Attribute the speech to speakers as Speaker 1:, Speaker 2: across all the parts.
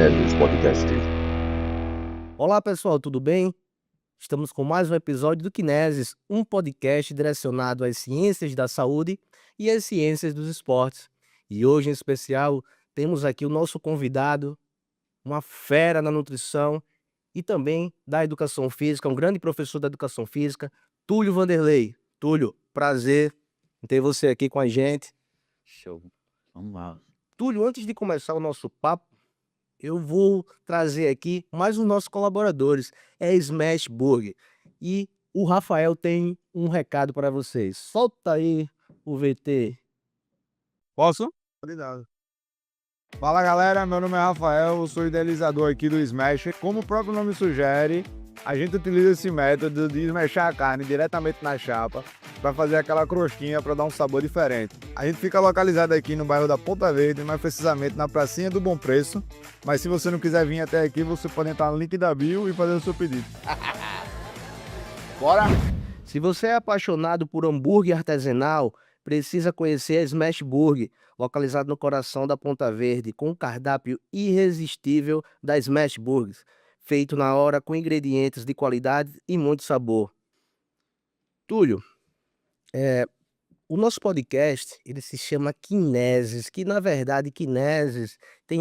Speaker 1: Kinesis Podcast.
Speaker 2: Olá pessoal, tudo bem? Estamos com mais um episódio do Kinesis, um podcast direcionado às ciências da saúde e às ciências dos esportes. E hoje, em especial, temos aqui o nosso convidado, uma fera na nutrição e também da educação física, um grande professor da educação física, Túlio Vanderlei. Túlio, prazer em ter você aqui com a gente.
Speaker 3: Show. Vamos lá.
Speaker 2: Túlio, antes de começar o nosso papo, eu vou trazer aqui mais os nossos colaboradores, é Smash Burger. E o Rafael tem um recado para vocês. Solta aí o VT.
Speaker 4: Posso? Obrigado. Fala galera, meu nome é Rafael, eu sou idealizador aqui do Smash. Como o próprio nome sugere, a gente utiliza esse método de smashar a carne diretamente na chapa para fazer aquela crostinha para dar um sabor diferente. A gente fica localizado aqui no bairro da Ponta Verde, mais precisamente na pracinha do Bom Preço. Mas se você não quiser vir até aqui, você pode entrar no link da bio e fazer o seu pedido.
Speaker 2: Bora! Se você é apaixonado por hambúrguer artesanal, precisa conhecer a Smash Burger, localizado no coração da Ponta Verde, com um cardápio irresistível da Smash Burgers, feito na hora com ingredientes de qualidade e muito sabor. Túlio, o nosso podcast, ele se chama Kinesis, que na verdade Kinesis tem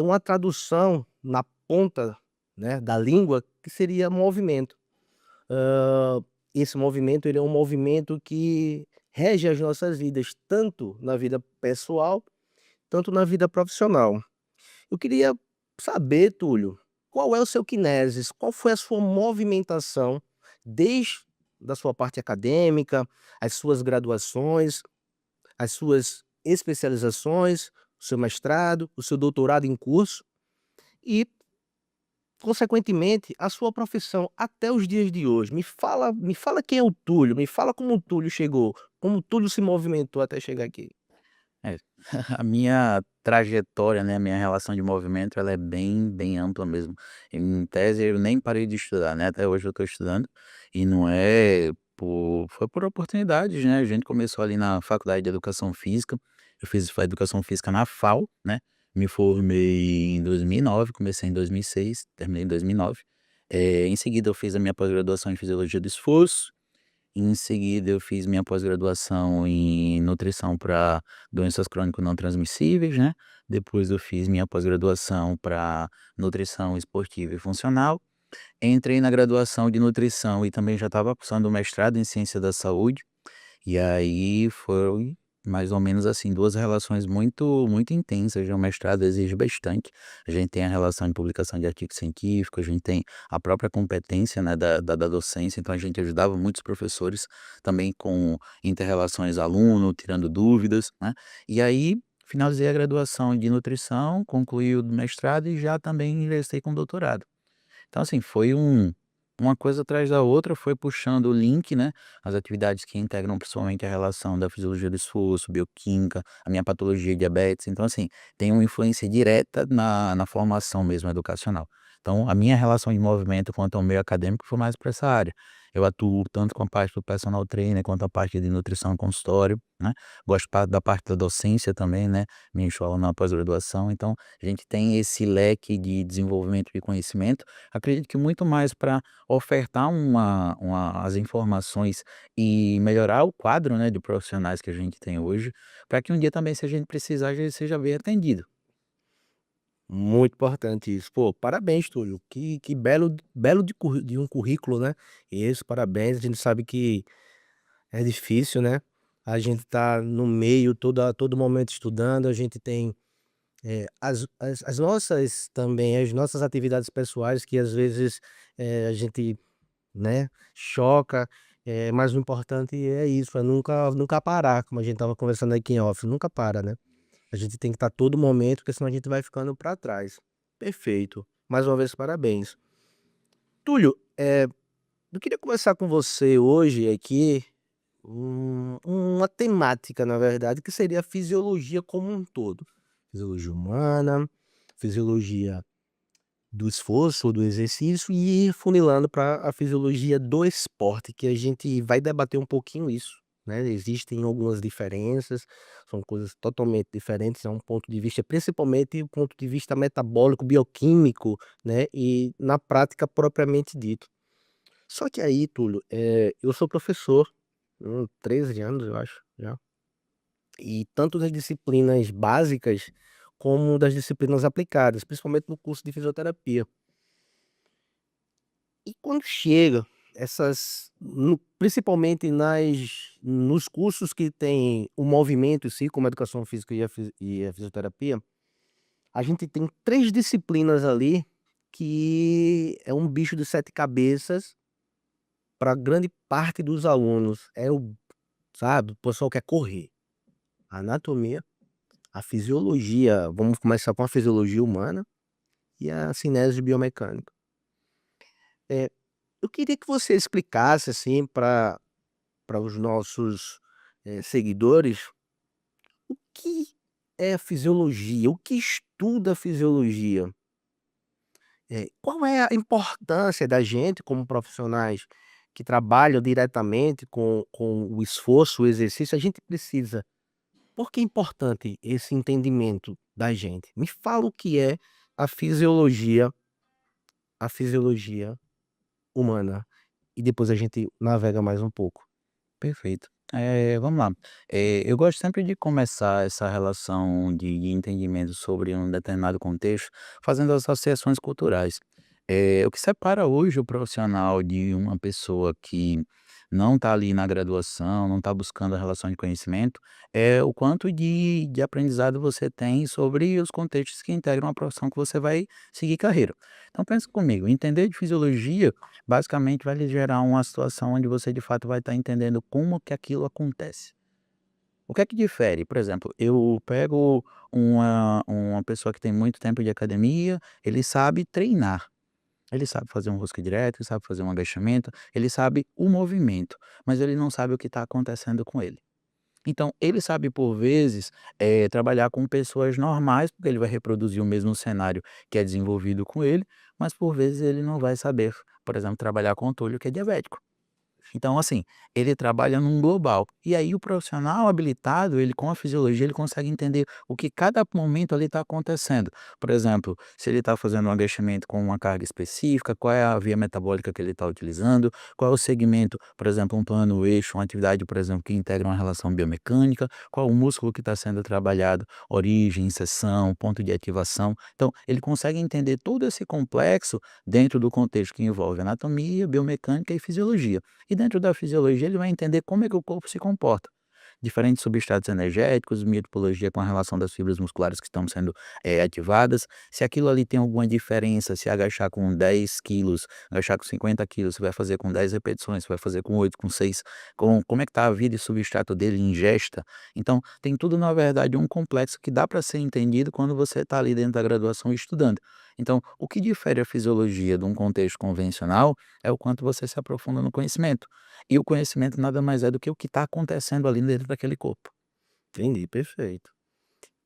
Speaker 2: uma tradução na ponta, né, da língua, que seria movimento. Esse movimento, ele é um movimento que rege as nossas vidas, tanto na vida pessoal, tanto na vida profissional. Eu queria saber, Túlio, qual é o seu Kinesis? Qual foi a sua movimentação desde da sua parte acadêmica, as suas graduações, as suas especializações, o seu mestrado, o seu doutorado em curso e, consequentemente, a sua profissão até os dias de hoje. Me fala quem é o Túlio, me fala como o Túlio chegou, como o Túlio se movimentou até chegar aqui.
Speaker 3: É, a minha trajetória, né, a minha relação de movimento, ela é bem ampla mesmo. Em tese, eu nem parei de estudar, né? Até hoje eu estou estudando e não é foi por oportunidades, né? A gente começou ali na faculdade de educação física. Eu fiz a educação física na FAO, né? Me formei em 2009, comecei em 2006, terminei em 2009. Em seguida eu fiz a minha pós-graduação em fisiologia do esforço. Em seguida, eu fiz minha pós-graduação em nutrição para doenças crônicas não transmissíveis, né. Depois eu fiz minha pós-graduação para nutrição esportiva e funcional. Entrei na graduação de nutrição e também já estava cursando o mestrado em ciência da saúde. E aí foi mais ou menos assim, 2 relações muito intensas, né, o mestrado exige bastante. A gente tem a relação de publicação de artigo científico, a gente tem a própria competência, né, da docência, então a gente ajudava muitos professores também com inter-relações aluno, tirando dúvidas, né. E aí, finalizei a graduação de nutrição, concluí o mestrado e já também ingressei com doutorado. Então, assim, foi uma coisa atrás da outra, foi puxando o link, né, as atividades que integram principalmente a relação da fisiologia do esforço, bioquímica, a minha patologia diabetes, então, assim, tem uma influência direta na formação mesmo educacional. Então, a minha relação de movimento quanto ao meio acadêmico foi mais para essa área. Eu atuo tanto com a parte do personal trainer, quanto a parte de nutrição consultório, né, gosto da parte da docência também, né, ministro aula na pós-graduação, então, a gente tem esse leque de desenvolvimento de conhecimento. Acredito que muito mais para ofertar as informações e melhorar o quadro, né, de profissionais que a gente tem hoje, para que um dia também, se a gente precisar, a gente seja bem atendido.
Speaker 2: Muito importante isso. Pô, parabéns, Túlio. Que belo de um currículo, né? Isso, parabéns. A gente sabe que é difícil, né? A gente tá no meio a todo momento estudando, a gente tem as nossas também, as nossas atividades pessoais que às vezes a gente, né, choca, mas o importante é isso, é nunca parar, como a gente tava conversando aqui em off, nunca para, né? A gente tem que estar todo momento, porque senão a gente vai ficando para trás. Perfeito. Mais uma vez, parabéns. Túlio, eu queria conversar com você hoje aqui, uma temática, na verdade, que seria a fisiologia como um todo. Fisiologia humana, fisiologia do esforço, do exercício e funilando para a fisiologia do esporte, que a gente vai debater um pouquinho isso, né, existem algumas diferenças, são coisas totalmente diferentes, é um ponto de vista principalmente o ponto de vista metabólico, bioquímico, né, e na prática propriamente dito. Só que aí, Túlio, eu sou professor, 13 anos eu acho, já, e tanto das disciplinas básicas, como das disciplinas aplicadas, principalmente no curso de fisioterapia. E quando chega essas principalmente nos cursos que tem o movimento em si, como a educação física e a fisioterapia, a gente tem 3 disciplinas ali que é um bicho de 7 cabeças para grande parte dos alunos. Sabe, o pessoal quer correr. A anatomia, a fisiologia, vamos começar com a fisiologia humana e a cinese biomecânica. Eh, eu queria que você explicasse, assim, para os nossos, seguidores, o que é a fisiologia, o que estuda a fisiologia? Qual é a importância da gente como profissionais que trabalham diretamente com o esforço, o exercício, a gente precisa por que é importante esse entendimento da gente? Me fala o que é a fisiologia humana, e depois a gente navega mais um pouco.
Speaker 3: Perfeito. Vamos lá. Eu gosto sempre de começar essa relação de entendimento sobre um determinado contexto, fazendo associações culturais. O que separa hoje o profissional de uma pessoa que não está ali na graduação, não está buscando a relação de conhecimento, é o quanto de aprendizado você tem sobre os contextos que integram a profissão que você vai seguir carreira. Então pensa comigo, entender de fisiologia basicamente vai lhe gerar uma situação onde você de fato vai estar entendendo como que aquilo acontece. O que é que difere? Por exemplo, eu pego uma pessoa que tem muito tempo de academia, ele sabe treinar. Ele sabe fazer um rosca direto, ele sabe fazer um agachamento, ele sabe o movimento, mas ele não sabe o que está acontecendo com ele. Então, ele sabe por vezes, trabalhar com pessoas normais, porque ele vai reproduzir o mesmo cenário que é desenvolvido com ele, mas por vezes ele não vai saber, por exemplo, trabalhar com o Túlio que é diabético. Então, assim, ele trabalha num global. E aí o profissional habilitado, ele com a fisiologia, ele consegue entender o que cada momento ali está acontecendo. Por exemplo, se ele está fazendo um agachamento com uma carga específica, qual é a via metabólica que ele está utilizando, qual é o segmento, por exemplo, um plano eixo, uma atividade, por exemplo, que integra uma relação biomecânica, qual o músculo que está sendo trabalhado, origem, inserção, ponto de ativação. Então, ele consegue entender todo esse complexo dentro do contexto que envolve anatomia, biomecânica e fisiologia. E dentro da fisiologia ele vai entender como é que o corpo se comporta. Diferentes substratos energéticos, miotipologia com a relação das fibras musculares que estão sendo, ativadas, se aquilo ali tem alguma diferença, se agachar com 10 quilos, agachar com 50 quilos, você vai fazer com 10 repetições, você vai fazer com 8, com 6, como é que está a vida e substrato dele, ingesta. Então, tem tudo na verdade um complexo que dá para ser entendido quando você está ali dentro da graduação estudando. Então, o que difere a fisiologia de um contexto convencional é o quanto você se aprofunda no conhecimento. E o conhecimento nada mais é do que o que está acontecendo ali dentro daquele corpo.
Speaker 2: Entendi, perfeito.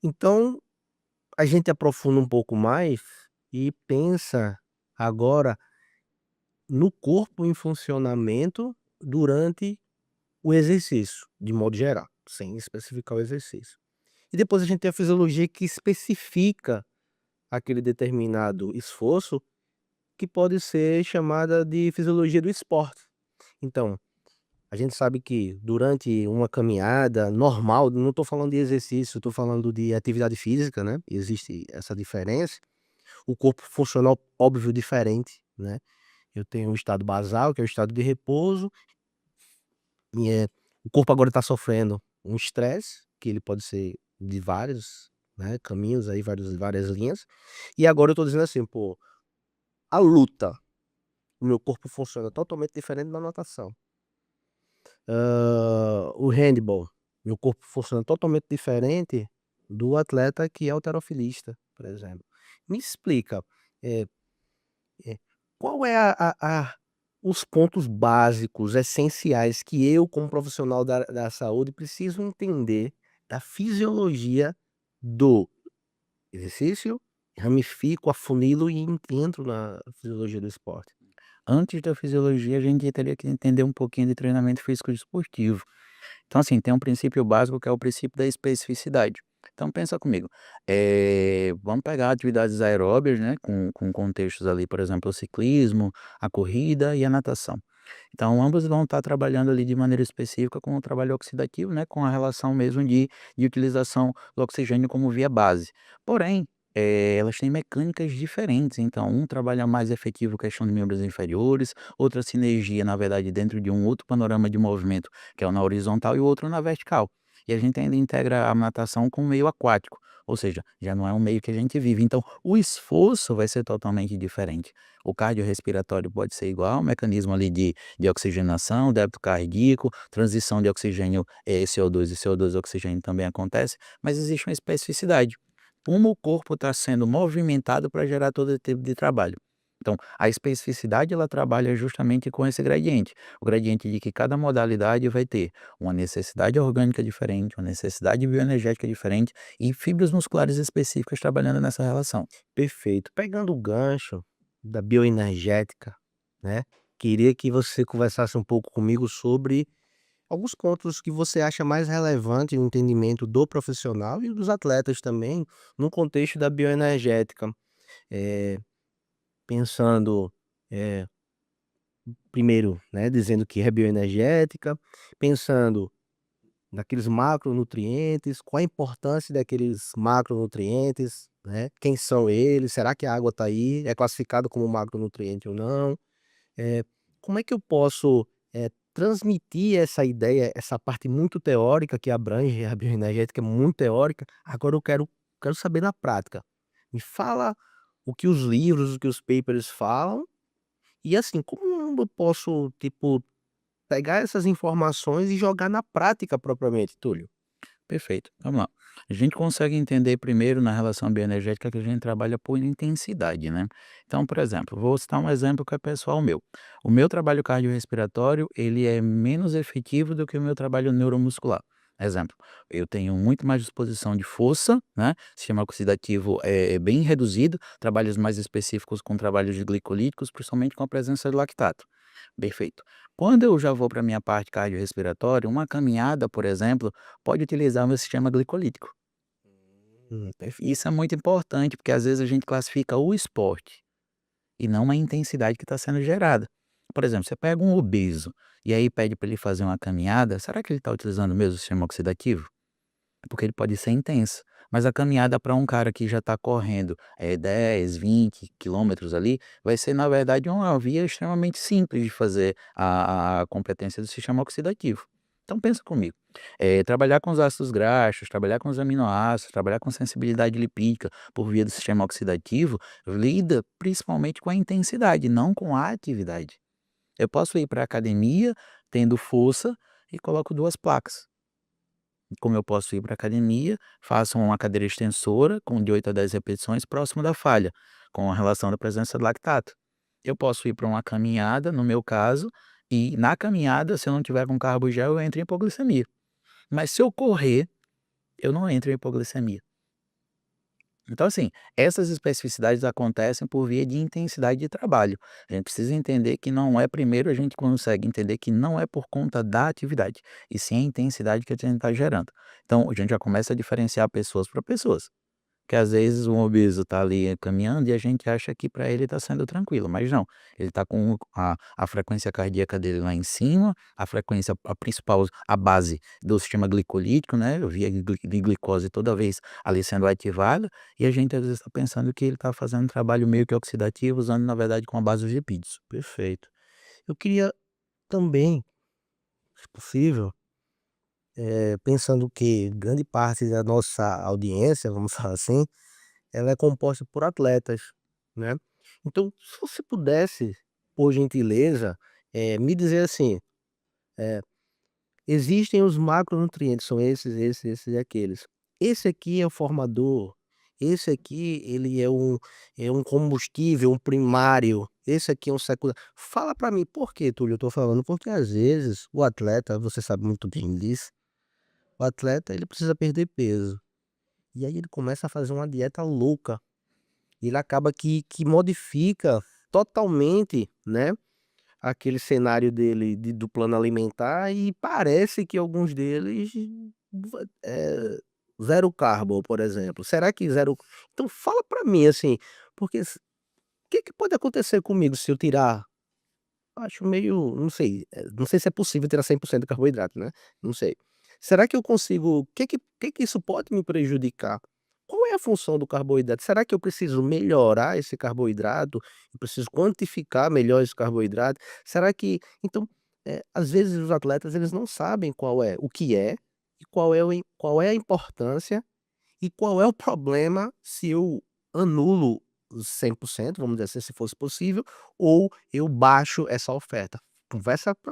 Speaker 2: Então, a gente aprofunda um pouco mais e pensa agora no corpo em funcionamento durante o exercício, de modo geral, sem especificar o exercício. E depois a gente tem a fisiologia que especifica aquele determinado esforço, que pode ser chamada de fisiologia do esporte. Então, a gente sabe que durante uma caminhada normal, não estou falando de exercício, estou falando de atividade física, né, existe essa diferença. O corpo funcional, óbvio, diferente, né. Eu tenho um estado basal, que é o estado de repouso, e, o corpo agora está sofrendo um estresse, que ele pode ser de vários, né, caminhos aí, várias linhas. E agora eu estou dizendo assim: "Pô, a luta, o meu corpo funciona totalmente diferente da natação". O handball, meu corpo funciona totalmente diferente do atleta que é halterofilista, por exemplo. Me explica, eh eh, qual é a os pontos básicos, essenciais, que eu, como profissional da saúde, preciso entender da fisiologia do exercício, ramifico, afunilo e entro na fisiologia do esporte.
Speaker 3: Antes da fisiologia, a gente teria que entender um pouquinho de treinamento físico desportivo. Então, assim, tem um princípio básico que é o princípio da especificidade. Então, pensa comigo, vamos pegar atividades aeróbias, né, com contextos ali, por exemplo, o ciclismo, a corrida e a natação. Então, ambos vão estar trabalhando ali de maneira específica com o trabalho oxidativo, né, com a relação mesmo de utilização do oxigênio como via base. Porém, elas têm mecânicas diferentes, então um trabalha mais efetivo questão de membros inferiores, outra sinergia, na verdade, dentro de um outro panorama de movimento, que é o na horizontal e o outro na vertical. E a gente ainda integra a natação com o meio aquático, ou seja, já não é um meio que a gente vive. Então, o esforço vai ser totalmente diferente. O cardiorrespiratório pode ser igual, o mecanismo ali de oxigenação, débito cardíaco, transição de oxigênio, CO2 e CO2 oxigênio também acontece, mas existe uma especificidade. Como o corpo está sendo movimentado para gerar todo esse tipo de trabalho. Então, a especificidade ela trabalha justamente com esse gradiente. O gradiente de que cada modalidade vai ter uma necessidade orgânica diferente, uma necessidade bioenergética diferente e fibras musculares específicas trabalhando nessa relação.
Speaker 2: Perfeito. Pegando o gancho da bioenergética, né, queria que você conversasse um pouco comigo sobre alguns pontos que você acha mais relevante no entendimento do profissional e dos atletas também, no contexto da bioenergética. Eh, pensando, eh, primeiro, né, dizendo que é bioenergética, pensando naqueles macronutrientes, qual a importância daqueles macronutrientes, né, quem são eles, será que a água está aí, é classificado como macronutriente ou não? Eh, como é que eu posso, transmitir essa ideia, essa parte muito teórica que abrange a bioenergética, é muito teórica, agora eu quero saber na prática. Me fala o que os livros, o que os papers falam, e assim, como eu posso, tipo, pegar essas informações e jogar na prática propriamente, Túlio?
Speaker 3: Perfeito, vamos lá. A gente consegue entender primeiro na relação bioenergética que a gente trabalha por intensidade, né? Então, por exemplo, vou citar um exemplo que é pessoal meu. O meu trabalho cardiorrespiratório, ele é menos efetivo do que o meu trabalho neuromuscular. Exemplo, eu tenho muito mais disposição de força, né? Sistema oxidativo é bem reduzido, trabalhos mais específicos com trabalhos de glicolíticos, principalmente com a presença de lactato. Perfeito. Quando eu já vou para a minha parte cardiorrespiratória, uma caminhada, por exemplo, pode utilizar o meu sistema glicolítico.
Speaker 2: Perfeito.
Speaker 3: Isso é muito importante, porque às vezes a gente classifica o esporte e não a intensidade que está sendo gerada. Por exemplo, você pega um obeso e aí pede para ele fazer uma caminhada, será que ele está utilizando o mesmo sistema oxidativo? É porque ele pode ser intenso. Mas a caminhada para um cara que já está correndo 10, 20 quilômetros ali, vai ser, na verdade, uma via extremamente simples de fazer a competência do sistema oxidativo. Então pensa comigo, trabalhar com os ácidos graxos, trabalhar com os aminoácidos, trabalhar com sensibilidade lipídica por via do sistema oxidativo, lida principalmente com a intensidade, não com a atividade. Eu posso ir para a academia tendo força e coloco 2 placas. Como eu posso ir para academia, faço uma cadeira extensora com de 8 a 10 repetições próximo da falha, com a relação da presença de lactato. Eu posso ir para uma caminhada, no meu caso, e na caminhada, se eu não tiver com carbogel, eu entro em hipoglicemia. Mas se eu correr, eu não entro em hipoglicemia. Então, assim, essas especificidades acontecem por via de intensidade de trabalho. A gente precisa entender que não é primeiro a gente consegue entender que não é por conta da atividade, e sim a intensidade que a gente está gerando. Então, a gente já começa a diferenciar pessoas para pessoas. Que às vezes um obeso está ali caminhando e a gente acha que para ele está sendo tranquilo, mas não, ele está com a frequência cardíaca dele lá em cima, a frequência a principal, a base do sistema glicolítico, né, via de glicose toda vez ali sendo ativada, e a gente às vezes está pensando que ele está fazendo um trabalho meio que oxidativo, usando na verdade com a base os lipídios.
Speaker 2: Perfeito. Eu queria também, se possível, pensando que grande parte da nossa audiência, vamos falar assim, ela é composta por atletas, né. Então, se você pudesse, por gentileza, me dizer assim, existem os macronutrientes, são esses e aqueles. Esse aqui é o formador, esse aqui ele é um combustível, um primário, esse aqui é um secundário. Fala pra mim por que, Túlio, eu tô falando? Porque às vezes o atleta, você sabe muito bem disso, o atleta ele precisa perder peso, e aí ele começa a fazer uma dieta louca, e ele acaba que modifica totalmente, né, aquele cenário dele do plano alimentar e parece que alguns deles zero carbo, por exemplo. Será que zero então fala pra mim, assim, porque que pode acontecer comigo se eu tirar acho meio não sei, não sei se é possível tirar 100% de carboidrato, né, não sei. Será que eu consigo o que que isso pode me prejudicar? Qual é a função do carboidrato? Será que eu preciso melhorar esse carboidrato? Eu preciso quantificar melhor esse carboidrato? Será que então, às vezes os atletas eles não sabem qual é o que é, e qual é a importância e qual é o problema se eu anulo os 100%, vamos dizer assim, se fosse possível, ou eu baixo essa oferta?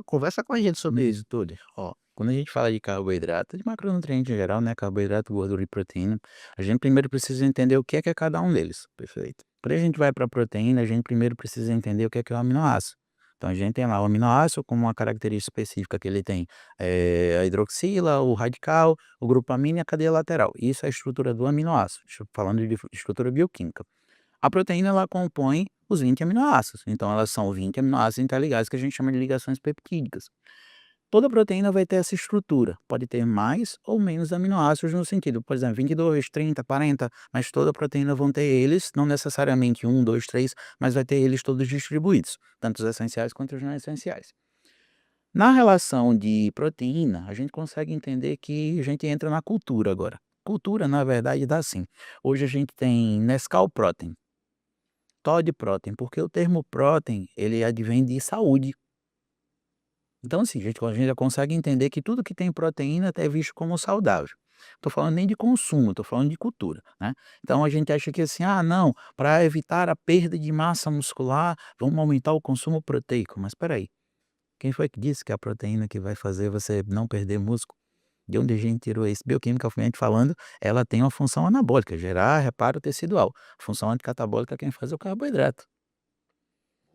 Speaker 2: Conversa com a gente sobre
Speaker 3: Uhum.
Speaker 2: isso tudo.
Speaker 3: Ó, quando a gente fala de carboidrato, de macronutriente em geral, né, carboidrato, gordura e proteína, a gente primeiro precisa entender o que é cada um deles. Perfeito. Quando a gente vai para a proteína, a gente primeiro precisa entender o que é o aminoácido. Então a gente tem lá o aminoácido como uma característica específica que ele tem, a hidroxila, o radical, o grupo amino e a cadeia lateral. Isso é a estrutura do aminoácido, falando de estrutura bioquímica. A proteína ela compõe os 20 aminoácidos, então elas são 20 aminoácidos interligados que a gente chama de ligações peptídicas. Toda proteína vai ter essa estrutura, pode ter mais ou menos aminoácidos no sentido, por exemplo, 22, 30, 40, mas toda proteína vão ter eles, não necessariamente um, 2, 3, mas vai ter eles todos distribuídos, tanto os essenciais quanto os não essenciais. Na relação de proteína, a gente consegue entender que a gente entra na cultura agora. Cultura, na verdade, dá assim. Hoje a gente tem Nescau Protein, Todd Protein, porque o termo protein, ele advém de saúde. Então, assim, a gente já consegue entender que tudo que tem proteína é visto como saudável. Tô falando nem de consumo, tô falando de cultura, né. Então a gente acha que assim: "Ah, não, para evitar a perda de massa muscular, vamos aumentar o consumo proteico", mas espera aí, quem foi que disse que é a proteína que vai fazer você não perder músculo? De onde a gente tirou isso? Bioquimicamente falando, ela tem uma função anabólica, gerar reparo tecidual. Função anticatabólica quem faz é o carboidrato.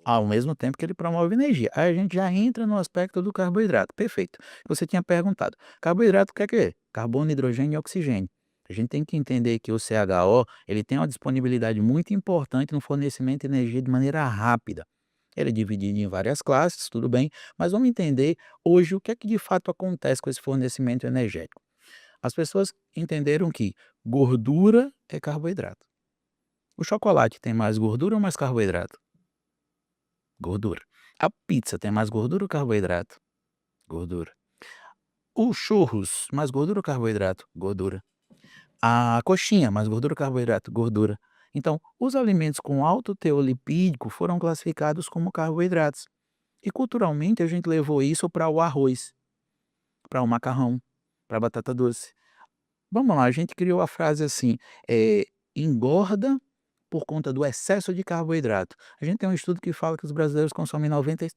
Speaker 3: Ao mesmo tempo que ele promove energia. Aí a gente já entra no aspecto do carboidrato. Perfeito. Você tinha perguntado. Carboidrato quer que? Carbono, hidrogênio e oxigênio. A gente tem que entender que o CHO, ele tem uma disponibilidade muito importante no fornecimento de energia de maneira rápida. Ele é dividido em várias classes, tudo bem, mas vamos entender hoje o que é que de fato acontece com esse fornecimento energético. As pessoas entenderam que gordura é carboidrato. O chocolate tem mais gordura ou mais carboidrato? Gordura. A pizza tem mais gordura ou carboidrato? Gordura. O churros, mais gordura ou carboidrato? Gordura. A coxinha, mais gordura ou carboidrato? Gordura. Então, os alimentos com alto teor lipídico foram classificados como carboidratos. E culturalmente a gente levou isso para o arroz, para o macarrão, para a batata doce. Vamos lá, a gente criou a frase assim, engorda por conta do excesso de carboidrato. A gente tem um estudo que fala que os brasileiros consomem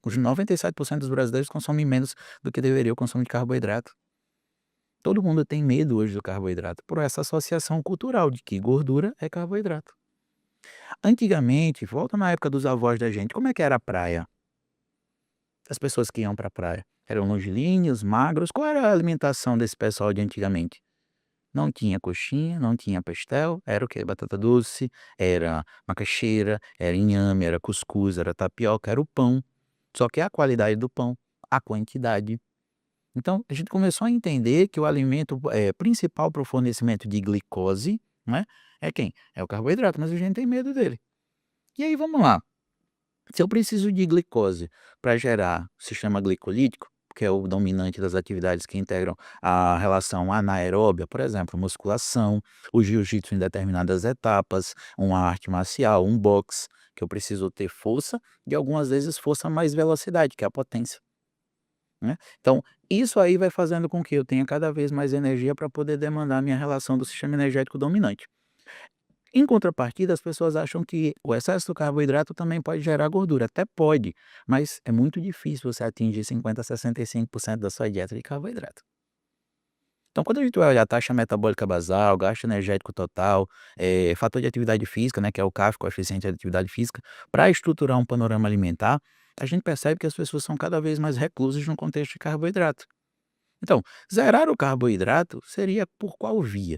Speaker 3: os 97% dos brasileiros consomem menos do que deveria o consumo de carboidrato. Todo mundo tem medo hoje do carboidrato, por essa associação cultural de que gordura é carboidrato. Antigamente, volta na época dos avós da gente, como é que era a praia? As pessoas que iam para a praia eram longilíneos, magros, qual era a alimentação desse pessoal de antigamente? Não tinha coxinha, não tinha pastel, era o quê? Batata doce, era macaxeira, era inhame, era cuscuz, era tapioca, era o pão. Só que a qualidade do pão, a quantidade. Então, a gente começou a entender que o alimento principal para o fornecimento de glicose, né, é quem? É o carboidrato, mas a gente tem medo dele. E aí, vamos lá. Se eu preciso de glicose para gerar sistema glicolítico, que é o dominante das atividades que integram a relação anaeróbia, por exemplo, musculação, o jiu-jitsu em determinadas etapas, uma arte marcial, um boxe, que eu preciso ter força e algumas vezes força mais velocidade, que é a potência, né. Então, isso aí vai fazendo com que eu tenha cada vez mais energia para poder demandar a minha relação do sistema energético dominante. Em contrapartida, as pessoas acham que o excesso do carboidrato também pode gerar gordura. Até pode, mas é muito difícil você atingir 50 a 65% da sua dieta de carboidrato. Então, quando a gente vai olhar a taxa metabólica basal, gasto energético total, fator de atividade física, né, que é o CAF, coeficiente de atividade física, para estruturar um panorama alimentar, a gente percebe que as pessoas são cada vez mais reclusas no contexto de carboidrato. Então, zerar o carboidrato seria por qual via?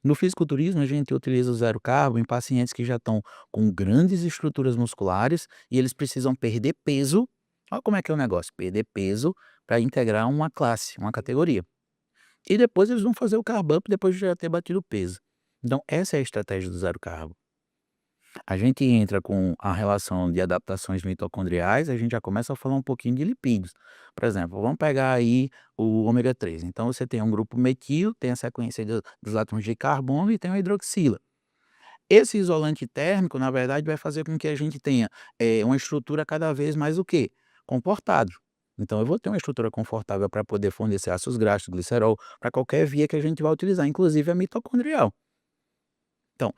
Speaker 3: No fisiculturismo, a gente utiliza o zero carbo em pacientes que já estão com grandes estruturas musculares e eles precisam perder peso Olha como é que é o negócio, perder peso para integrar uma classe, uma categoria. E depois eles vão fazer o carb up depois de já ter batido o peso. Então essa é a estratégia do zero carbo. A gente entra com a relação de adaptações mitocondriais, a gente já começa a falar um pouquinho de lipídios. Por exemplo, vamos pegar aí o ômega 3. Então você tem um grupo metil, tem a sequência dos átomos de carbono e tem a hidroxila. Esse isolante térmico, na verdade, vai fazer com que a gente tenha uma estrutura cada vez mais o quê? Comportável. Então eu vou ter uma estrutura confortável para poder fornecer ácidos graxos, glicerol, para qualquer via que a gente vai utilizar, inclusive a mitocondrial. Então,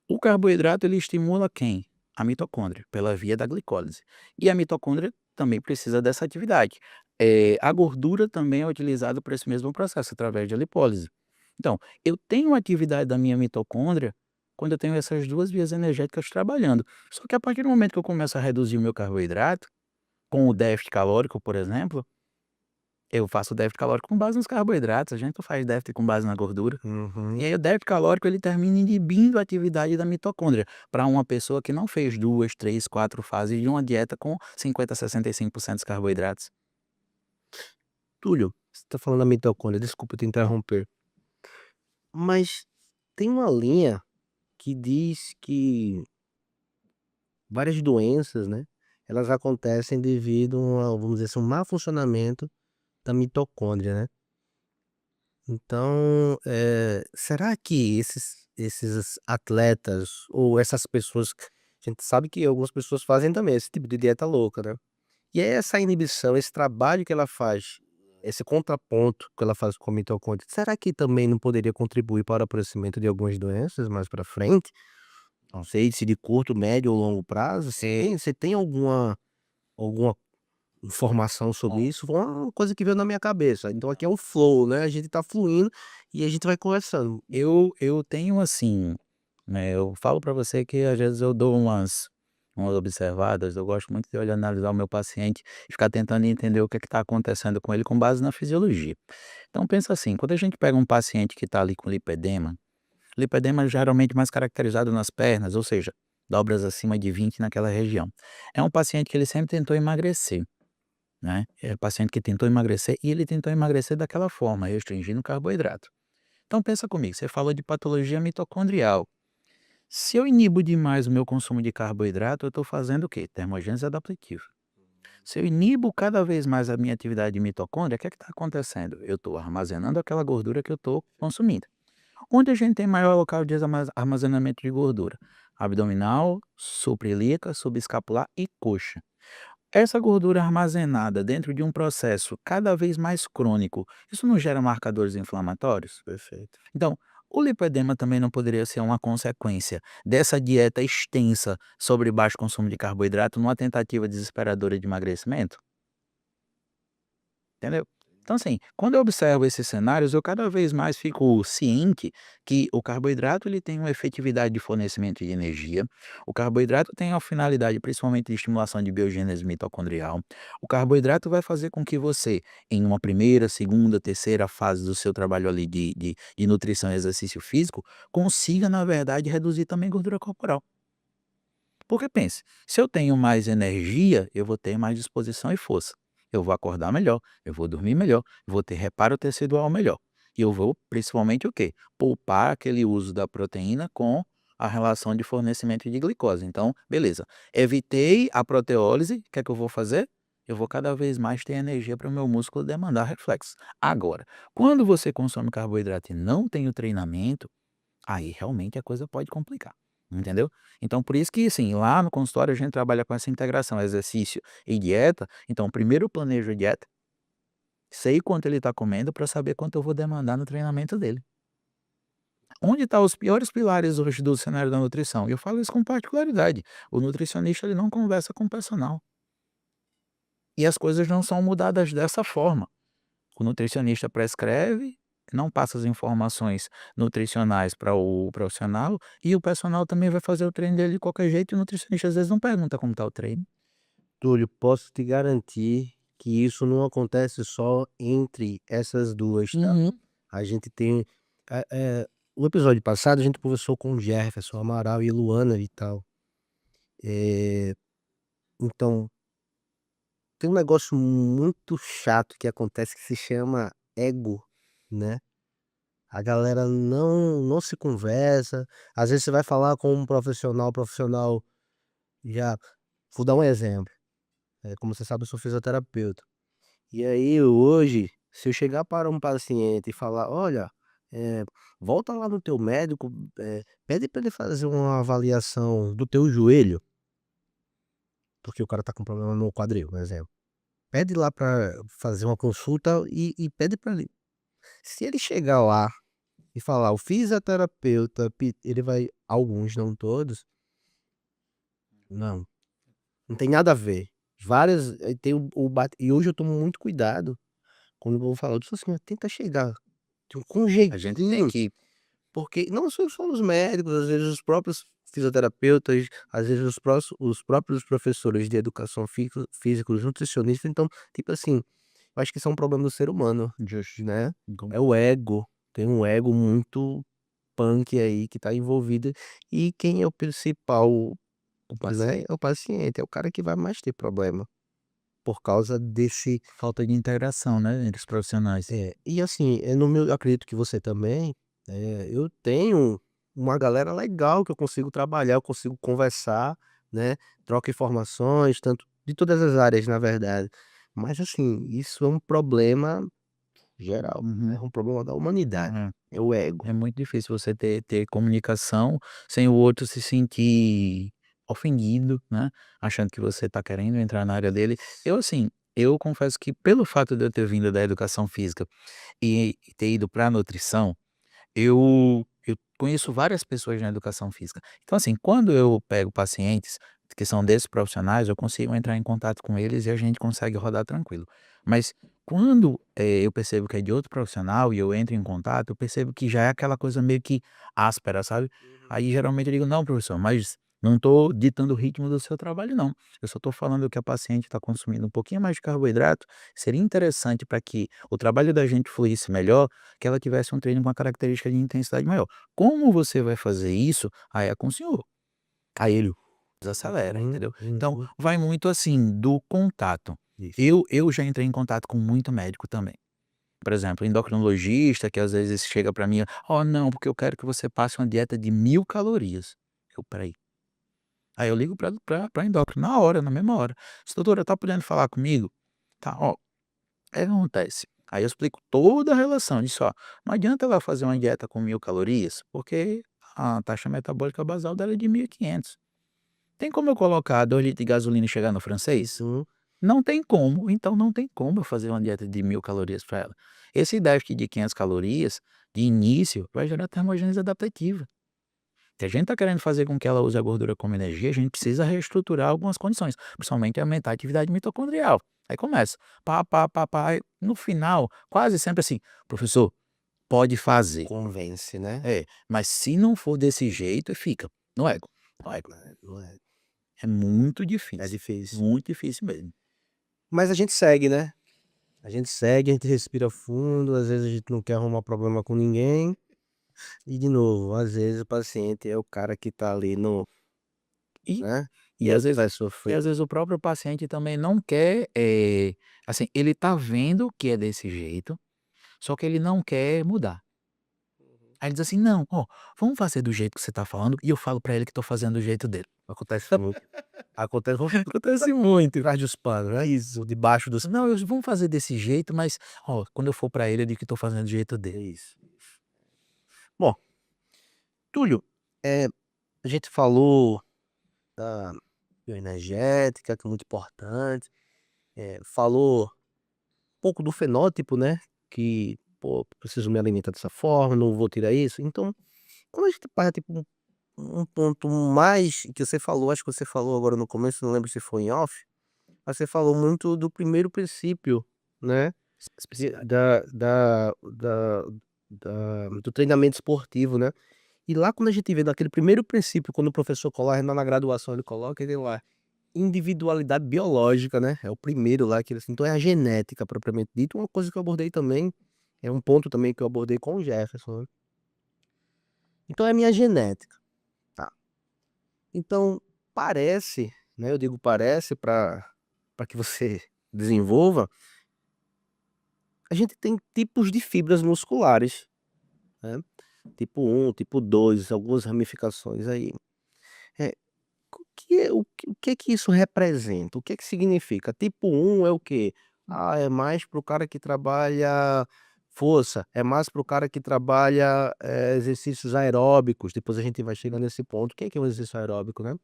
Speaker 3: o carboidrato ele estimula quem? A mitocôndria, pela via da glicólise. E a mitocôndria também precisa dessa atividade. A gordura também é utilizada por esse mesmo processo, através da lipólise. Então, eu tenho atividade da minha mitocôndria quando eu tenho essas duas vias energéticas trabalhando. Só que a partir do momento que eu começo a reduzir o meu carboidrato, com o déficit calórico, por exemplo, eu faço déficit calórico com base nos carboidratos, a gente não faz déficit com base na gordura.
Speaker 2: Uhum.
Speaker 3: E aí o déficit calórico ele termina inibindo a atividade da mitocôndria, para uma pessoa que não fez 2, 3, 4 fases de uma dieta com 50 a 65% de carboidratos.
Speaker 2: Túlio, você tá falando da mitocôndria, desculpa te interromper. Mas tem uma linha que diz que várias doenças, né, elas acontecem devido a, vamos dizer assim, um mau funcionamento da mitocôndria, né. Então, será que esses atletas ou essas pessoas a gente sabe que algumas pessoas fazem também esse tipo de dieta louca, né. E aí essa inibição, esse trabalho que ela faz, esse contraponto que ela faz com a mitocôndria, será que também não poderia contribuir para o aparecimento de algumas doenças mais para frente? Não sei se de curto, médio ou longo prazo, você tem alguma informação sobre isso? Foi uma coisa que veio na minha cabeça, então aqui é um flow, né, a gente tá fluindo e a gente vai conversando.
Speaker 3: Eu tenho assim, né, eu falo para você que às vezes eu dou umas observadas, eu gosto muito de olhar, analisar o meu paciente e ficar tentando entender o que está acontecendo com ele com base na fisiologia. Então pensa assim, quando a gente pega um paciente que está ali com lipedema geralmente mais caracterizado nas pernas, ou seja, dobras acima de 20 naquela região. É um paciente que ele sempre tentou emagrecer, né? É um paciente que tentou emagrecer e ele tentou emagrecer daquela forma, restringindo o carboidrato. Então pensa comigo, você falou de patologia mitocondrial. Se eu inibo demais o meu consumo de carboidrato, eu estou fazendo o quê? Termogênese adaptativa. Se eu inibo cada vez mais a minha atividade de mitocôndria, o que é que está acontecendo? Eu estou armazenando aquela gordura que eu estou consumindo. Onde a gente tem maior local de armazenamento de gordura? Abdominal, suprailíaca, subescapular e coxa. Essa gordura armazenada dentro de um processo cada vez mais crônico, isso não gera marcadores inflamatórios?
Speaker 2: Perfeito.
Speaker 3: Então, o lipedema também não poderia ser uma consequência dessa dieta extensa sobre baixo consumo de carboidrato numa tentativa desesperadora de emagrecimento? Entendeu? Então, assim, quando eu observo esses cenários, eu cada vez mais fico ciente que o carboidrato ele tem uma efetividade de fornecimento de energia, o carboidrato tem a finalidade principalmente de estimulação de biogênese mitocondrial, o carboidrato vai fazer com que você, em uma primeira, segunda, terceira fase do seu trabalho ali de nutrição e exercício físico, consiga, na verdade, reduzir também gordura corporal. Porque pense, se eu tenho mais energia, eu vou ter mais disposição e força. Eu vou acordar melhor, eu vou dormir melhor, eu vou ter reparo tecidual melhor. E eu vou, principalmente, o quê? Poupar aquele uso da proteína com a relação de fornecimento de glicose. Então, beleza. Evitei a proteólise, o que é que eu vou fazer? Eu vou cada vez mais ter energia para o meu músculo demandar reflexo. Agora, quando você consome carboidrato e não tem o treinamento, aí realmente a coisa pode complicar, entendeu? Então por isso que, assim, lá no consultório a gente trabalha com essa integração exercício e dieta, então primeiro eu planejo a dieta, sei quanto ele está comendo para saber quanto eu vou demandar no treinamento dele. Onde estão os piores pilares hoje do cenário da nutrição? E eu falo isso com particularidade, o nutricionista ele não conversa com o personal, e as coisas não são mudadas dessa forma. O nutricionista prescreve, não passa as informações nutricionais para o profissional, e o personal também vai fazer o treino dele de qualquer jeito, e o nutricionista às vezes não pergunta como está o treino.
Speaker 2: Túlio, posso te garantir que isso não acontece só entre essas 2, tá.
Speaker 3: Uhum.
Speaker 2: A gente tem, o episódio passado a gente conversou com o Jefferson Amaral e Luana e tal. Eh, então tem um negócio muito chato que acontece que se chama ego, né? A galera não se conversa. Às vezes você vai falar com um profissional, o profissional já vou dar um exemplo, como você sabe eu sou fisioterapeuta. E aí hoje, se eu chegar para um paciente e falar: "Olha, eh, volta lá no teu médico, pede para ele fazer uma avaliação do teu joelho", porque o cara tá com problema no quadril, por exemplo. Pede lá para fazer uma consulta e pede para ele. Se ele chegar lá e falar: "O fisioterapeuta ele vai", alguns, não todos, não, não tem nada a ver. Várias tem o bate e hoje eu tomo muito cuidado quando eu vou falar, eu disse assim: "Tenta chegar com
Speaker 3: A gente tem
Speaker 2: jeitinho",
Speaker 3: que
Speaker 2: porque não só os médicos, às vezes os próprios fisioterapeutas, às vezes os próprios professores de educação física, os nutricionistas, então, tipo assim, eu acho que isso é um problema do ser humano,
Speaker 3: Justo.
Speaker 2: né, é o ego, tem um ego muito punk aí que tá envolvido, e quem é o principal,
Speaker 3: O
Speaker 2: né,
Speaker 3: paciente.
Speaker 2: é o paciente, é o cara que vai mais ter problema, por causa desse
Speaker 3: Falta de integração, né, entre os profissionais.
Speaker 2: e assim, no meu eu acredito que você também, eu tenho uma galera legal que eu consigo trabalhar, eu consigo conversar, né, troca informações, tanto de todas as áreas na verdade. Mas assim, isso é um problema geral, é
Speaker 3: Uhum.
Speaker 2: um problema da humanidade,
Speaker 3: É.
Speaker 2: é o ego.
Speaker 3: É muito difícil você ter comunicação sem o outro se sentir ofendido, né, achando que você tá querendo entrar na área dele. Eu, assim, eu confesso que pelo fato de eu ter vindo da educação física e ter ido pra nutrição, eu conheço várias pessoas na educação física. Então, assim, quando eu pego pacientes que são desses profissionais, eu consigo entrar em contato com eles e a gente consegue rodar tranquilo. Mas quando, eu percebo que é de outro profissional e eu entro em contato, eu percebo que já é aquela coisa meio que áspera, sabe.
Speaker 2: Uhum.
Speaker 3: Aí geralmente eu digo: "Não, professor, mas não estou ditando o ritmo do seu trabalho não. Eu só estou falando que a paciente está consumindo um pouquinho mais de carboidrato, seria interessante para que o trabalho da gente fluísse melhor, que ela tivesse um treino com uma característica de intensidade maior. Como você vai fazer isso? Aí é com o senhor". Aí ele desacelera,
Speaker 2: Uhum,
Speaker 3: entendeu. Então
Speaker 2: uhum.
Speaker 3: vai muito, assim, do contato.
Speaker 2: Isso.
Speaker 3: Eu já entrei em contato com muito médico também. Por exemplo, endocrinologista que às vezes chega pra mim: "Ó, não, porque eu quero que você passe uma dieta de 1000 calorias". Eu: "Espera aí". Aí eu ligo pra endócrino na hora, na mesma hora: "Doutora, tá podendo falar comigo?". "Tá, ó, aí o que acontece?". Aí eu explico toda a relação, disse: "Ó, não adianta ela fazer uma dieta com 1000 calorias, porque a taxa metabólica basal dela é de 1500. Tem como eu colocar 2 litros de gasolina e chegar no francês?
Speaker 2: Uhum.
Speaker 3: Não tem como, então não tem como eu fazer uma dieta de 1000 calorias para ela. Esse déficit de 500 calorias, de início, vai gerar termogênese adaptativa. Se a gente está querendo fazer com que ela use a gordura como energia, a gente precisa reestruturar algumas condições, principalmente aumentar a atividade mitocondrial. Aí começa, aí no final, quase sempre assim: "Professor, pode fazer".
Speaker 2: Convence, né?
Speaker 3: É, mas se não for desse jeito, fica no ego, no ego.
Speaker 2: Não é,
Speaker 3: É muito
Speaker 2: é
Speaker 3: difícil,
Speaker 2: difícil.
Speaker 3: muito difícil mesmo.
Speaker 2: Mas a gente segue, né? A gente segue, a gente respira fundo, às vezes a gente não quer arrumar problema com ninguém. E de novo, às vezes o paciente é o cara que tá ali no,
Speaker 3: E
Speaker 2: né,
Speaker 3: e às vezes
Speaker 2: vai
Speaker 3: e
Speaker 2: sofrer.
Speaker 3: às vezes o próprio paciente também não quer, assim, ele tá vendo que é desse jeito, só que ele não quer mudar.
Speaker 2: Uhum.
Speaker 3: Aí ele diz assim: "Não, ó, vamos fazer do jeito que você tá falando", e eu falo pra ele que tô fazendo do jeito dele.
Speaker 2: Acontece muito. Acontece
Speaker 3: Acontece muito.
Speaker 2: atrás dos panos, né?
Speaker 3: Isso.
Speaker 2: Debaixo dos
Speaker 3: Não, vamos fazer desse jeito, mas, ó, quando eu for pra ele, eu digo que tô fazendo do jeito
Speaker 2: é
Speaker 3: dele.
Speaker 2: isso. Bom, Túlio, a gente falou da bioenergética, que é muito importante, falou um pouco do fenótipo, né, que, pô, preciso me alimentar dessa forma, não vou tirar isso. Então, quando a gente parte para um ponto mais que você falou, acho que você falou agora no começo, não lembro se foi em off, mas você falou muito do primeiro princípio, né,
Speaker 3: Especificidade.
Speaker 2: do treinamento esportivo, né. E lá quando a gente vê naquele primeiro princípio, quando o professor coloca na graduação, ele coloca, ele lá, individualidade biológica, né, é o primeiro lá que ele então é a genética propriamente dito, uma coisa que eu abordei também, é um ponto também que eu abordei com o Jefferson, né. Então é a minha genética, tá. Então parece, né, eu digo parece para que você desenvolva, a gente tem tipos de fibras musculares, né? Tipo 1, tipo 2, algumas ramificações aí. É, o que é que isso representa? O que é que significa? Tipo 1 é o quê? Ah, é mais para o cara que trabalha força, é mais para o cara que trabalha exercícios aeróbicos. Depois a gente vai chegar nesse ponto. O que é um exercício aeróbico, né?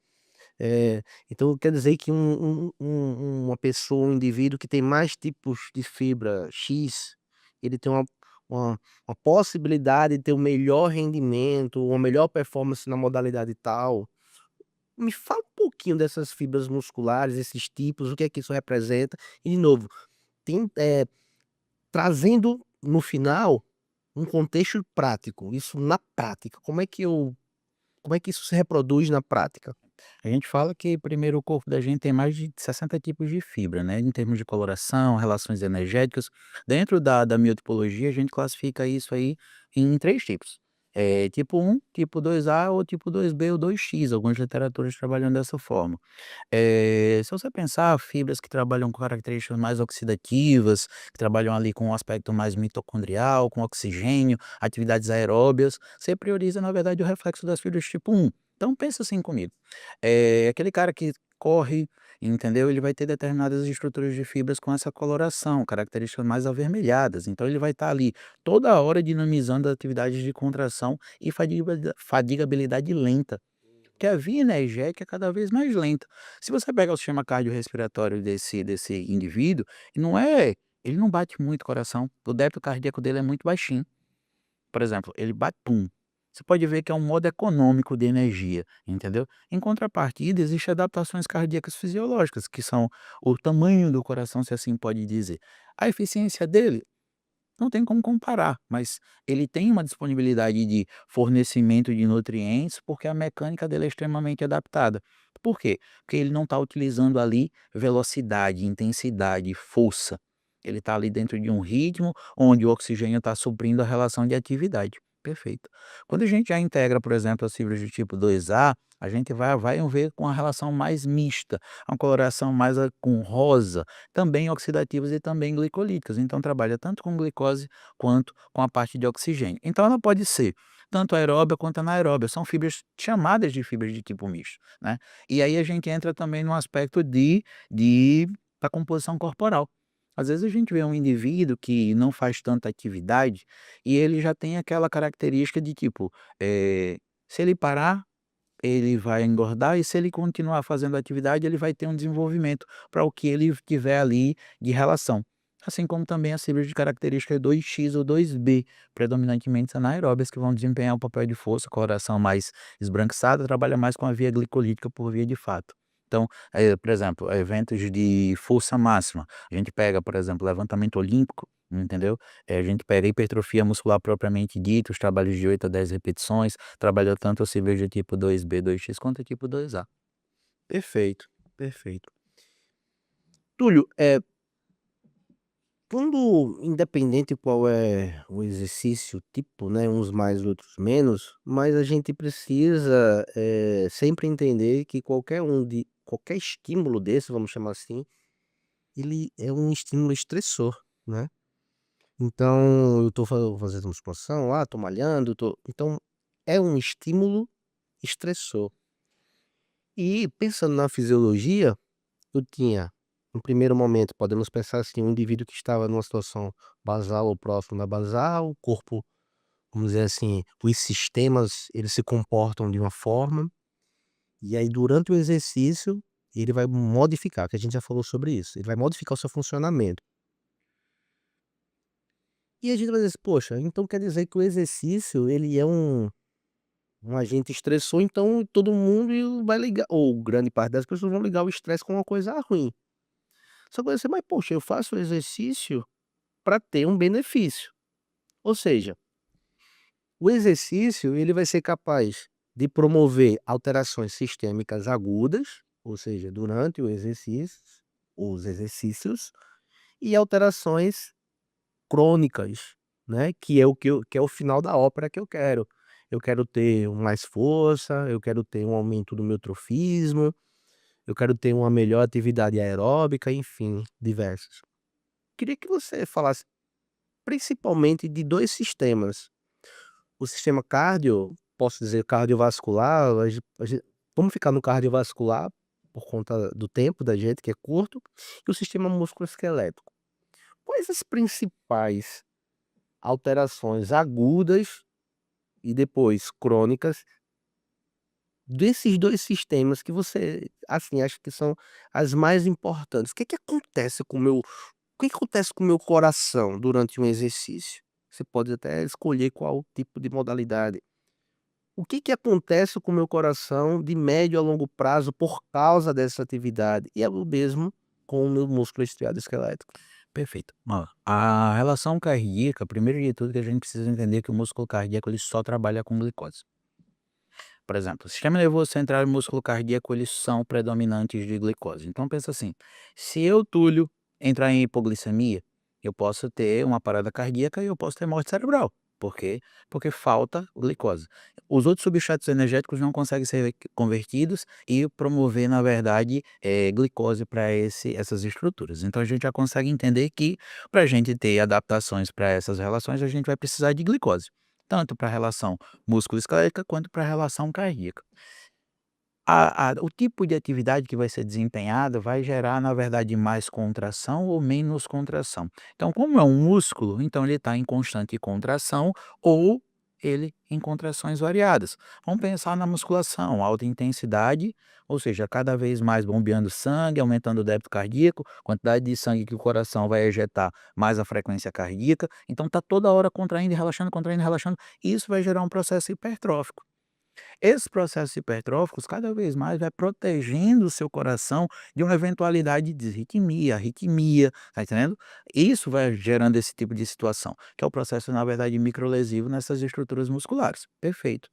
Speaker 2: Então quer dizer que uma pessoa, um indivíduo que tem mais tipos de fibra X, ele tem uma, uma possibilidade de ter um melhor rendimento, uma melhor performance na modalidade tal. Me fala um pouquinho dessas fibras musculares, esses tipos, o que é que isso representa. E de novo, tem, trazendo no final um contexto prático, isso na prática. Como é que isso se reproduz na prática?
Speaker 3: A gente fala que primeiro o corpo da gente tem mais de 60 tipos de fibra, né, em termos de coloração, relações energéticas. Dentro da miotipologia, a gente classifica isso aí em 3 tipos. Tipo 1, tipo 2A ou tipo 2B ou 2X, algumas literaturas trabalham dessa forma. Se você pensar fibras que trabalham com características mais oxidativas, que trabalham ali com um aspecto mais mitocondrial, com oxigênio, atividades aeróbias, você prioriza, na verdade, o reflexo das fibras tipo 1. Então pensa assim comigo, aquele cara que corre, entendeu, ele vai ter determinadas estruturas de fibras com essa coloração, características mais avermelhadas, então ele vai estar ali toda hora dinamizando atividades de contração e fadigabilidade lenta. Que a via energética é cada vez mais lenta. Se você pega o sistema cardiorrespiratório desse indivíduo, e não é ele não bate muito coração, o débito cardíaco dele é muito baixinho. Por exemplo, ele bate pum. Você pode ver que é um modo econômico de energia, entendeu? Em contrapartida, existem adaptações cardíacas fisiológicas, que são o tamanho do coração, se assim pode dizer. A eficiência dele não tem como comparar, mas ele tem uma disponibilidade de fornecimento de nutrientes, porque a mecânica dele é extremamente adaptada. Por quê? Porque ele não está utilizando ali velocidade, intensidade, força. Ele está ali dentro de um ritmo onde o oxigênio está suprindo a relação de atividade. Perfeito. Quando a gente já integra, por exemplo, as fibras do tipo 2A, a gente vai ver com a relação mais mista, uma coloração mais com rosa, também oxidativas e também glicolíticas, então trabalha tanto com glicose quanto com a parte de oxigênio. Então ela pode ser tanto aeróbia quanto anaeróbia, são fibras chamadas de fibras de tipo misto, né. E aí a gente entra também no aspecto de da composição corporal. Às vezes a gente vê um indivíduo que não faz tanta atividade e ele já tem aquela característica de tipo, se ele parar ele vai engordar e se ele continuar fazendo atividade, ele vai ter um desenvolvimento para o que ele tiver ali de relação. Assim como também as fibras de característica 2X ou 2B, predominantemente anaeróbias, que vão desempenhar o papel de força, coloração mais esbranquiçada, trabalha mais com a via glicolítica por via de fato. Então, por exemplo, eventos de força máxima, a gente pega, por exemplo, levantamento olímpico, entendeu? A gente pega hipertrofia muscular propriamente dita, os trabalhos de 8 a 10 repetições, trabalhou tanto a cerveja tipo 2B, 2X quanto a tipo 2A.
Speaker 2: Perfeito, perfeito. Túlio, quando independente qual é o exercício tipo, né, uns mais, outros menos, mas a gente precisa, sempre entender que qualquer estímulo desse, vamos chamar assim, ele é um estímulo estressor, né. Então eu tô fazendo musculação lá, tô malhando, então é um estímulo estressor. E pensando na fisiologia, eu tinha, no primeiro momento, podemos pensar assim, um indivíduo que estava numa situação basal ou próximo da basal, o corpo, vamos dizer assim, os sistemas, eles se comportam de uma forma, e aí durante o exercício, ele vai modificar, que a gente já falou sobre isso, ele vai modificar o seu funcionamento. E a gente vai dizer assim: "Poxa, então quer dizer que o exercício ele é um agente estressor, então todo mundo vai ligar ou grande parte das pessoas vão ligar o estresse com uma coisa ruim". Só que você: "Mas poxa, eu faço exercício para ter um benefício". Ou seja, o exercício ele vai ser capaz de promover alterações sistêmicas agudas, ou seja, durante os exercícios, e alterações crônicas, né, que é o final da ópera que eu quero. Eu quero ter mais força, eu quero ter um aumento do meu trofismo, eu quero ter uma melhor atividade aeróbica, enfim, diversas. Queria que você falasse principalmente de 2 sistemas. O sistema cardio, posso dizer cardiovascular, vamos ficar no cardiovascular, por conta do tempo da gente, que é curto, e o sistema musculoesquelético. Quais as principais alterações agudas e depois crônicas desses 2 sistemas que você, assim, acha que são as mais importantes? O que que acontece com o meu coração durante um exercício? Você pode até escolher qual tipo de modalidade. O que que acontece com o meu coração de médio a longo prazo por causa dessa atividade? E é o mesmo com o meu músculo estriado esquelético.
Speaker 3: Perfeito. Ó, a relação cardíaca, primeiro de tudo que a gente precisa entender que o músculo cardíaco ele só trabalha com glicose. Por exemplo, o sistema nervoso central e o músculo cardíaco, eles são predominantes de glicose. Então pensa assim, se eu, Túlio, entrar em hipoglicemia, eu posso ter uma parada cardíaca e eu posso ter morte cerebral. Por quê? Porque falta glicose. Os outros substratos energéticos não conseguem ser convertidos e promover, na verdade, glicose para essas estruturas. Então a gente já consegue entender que para a gente ter adaptações para essas relações, a gente vai precisar de glicose. Tanto para a relação músculo-esquelética quanto para a relação cardíaca. O tipo de atividade que vai ser desempenhada vai gerar, na verdade, mais contração ou menos contração. Então, como é um músculo, então ele está em constante contração ou ele em contrações variadas. Vamos pensar na musculação, alta intensidade, ou seja, cada vez mais bombeando sangue, aumentando o débito cardíaco, quantidade de sangue que o coração vai ejetar, mais a frequência cardíaca. Então, está toda hora contraindo e relaxando, contraindo e relaxando. Isso vai gerar um processo hipertrófico. Esses processos hipertróficos cada vez mais vai protegendo o seu coração de uma eventualidade de disritmia, arritmia, tá entendendo? Isso vai gerando esse tipo de situação, que é o processo, na verdade, microlesivo nessas estruturas musculares. Perfeito.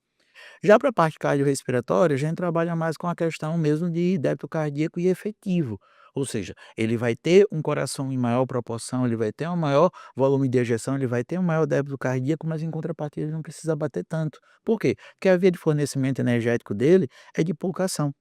Speaker 3: Já para a parte cardiorrespiratória, a gente trabalha mais com a questão mesmo de débito cardíaco e efetivo. Ou seja, ele vai ter um coração em maior proporção, ele vai ter um maior volume de ejeção, ele vai ter um maior débito cardíaco, mas em contrapartida ele não precisa bater tanto. Por quê? Porque a via de fornecimento energético dele é de pulsação.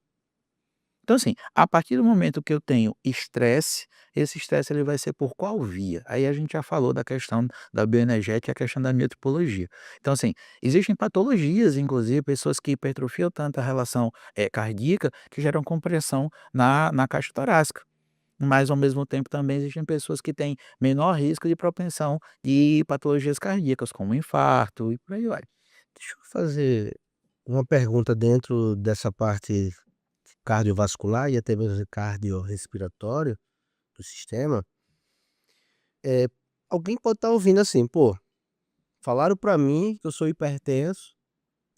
Speaker 3: Então, assim, a partir do momento que eu tenho estresse, esse estresse ele vai ser por qual via? Aí a gente já falou da questão da bioenergética e a questão da miotipologia. Então, assim, existem patologias, inclusive, pessoas que hipertrofiam tanto a relação cardíaca que geram compressão na caixa torácica. Mas, ao mesmo tempo, também existem pessoas que têm menor risco de propensão de patologias cardíacas, como infarto e por aí vai.
Speaker 2: Deixa eu fazer uma pergunta dentro dessa parte cardiovascular e até mesmo cardiorrespiratório do sistema. Eh, Alguém pode estar ouvindo assim: "Pô, falaram para mim que eu sou hipertenso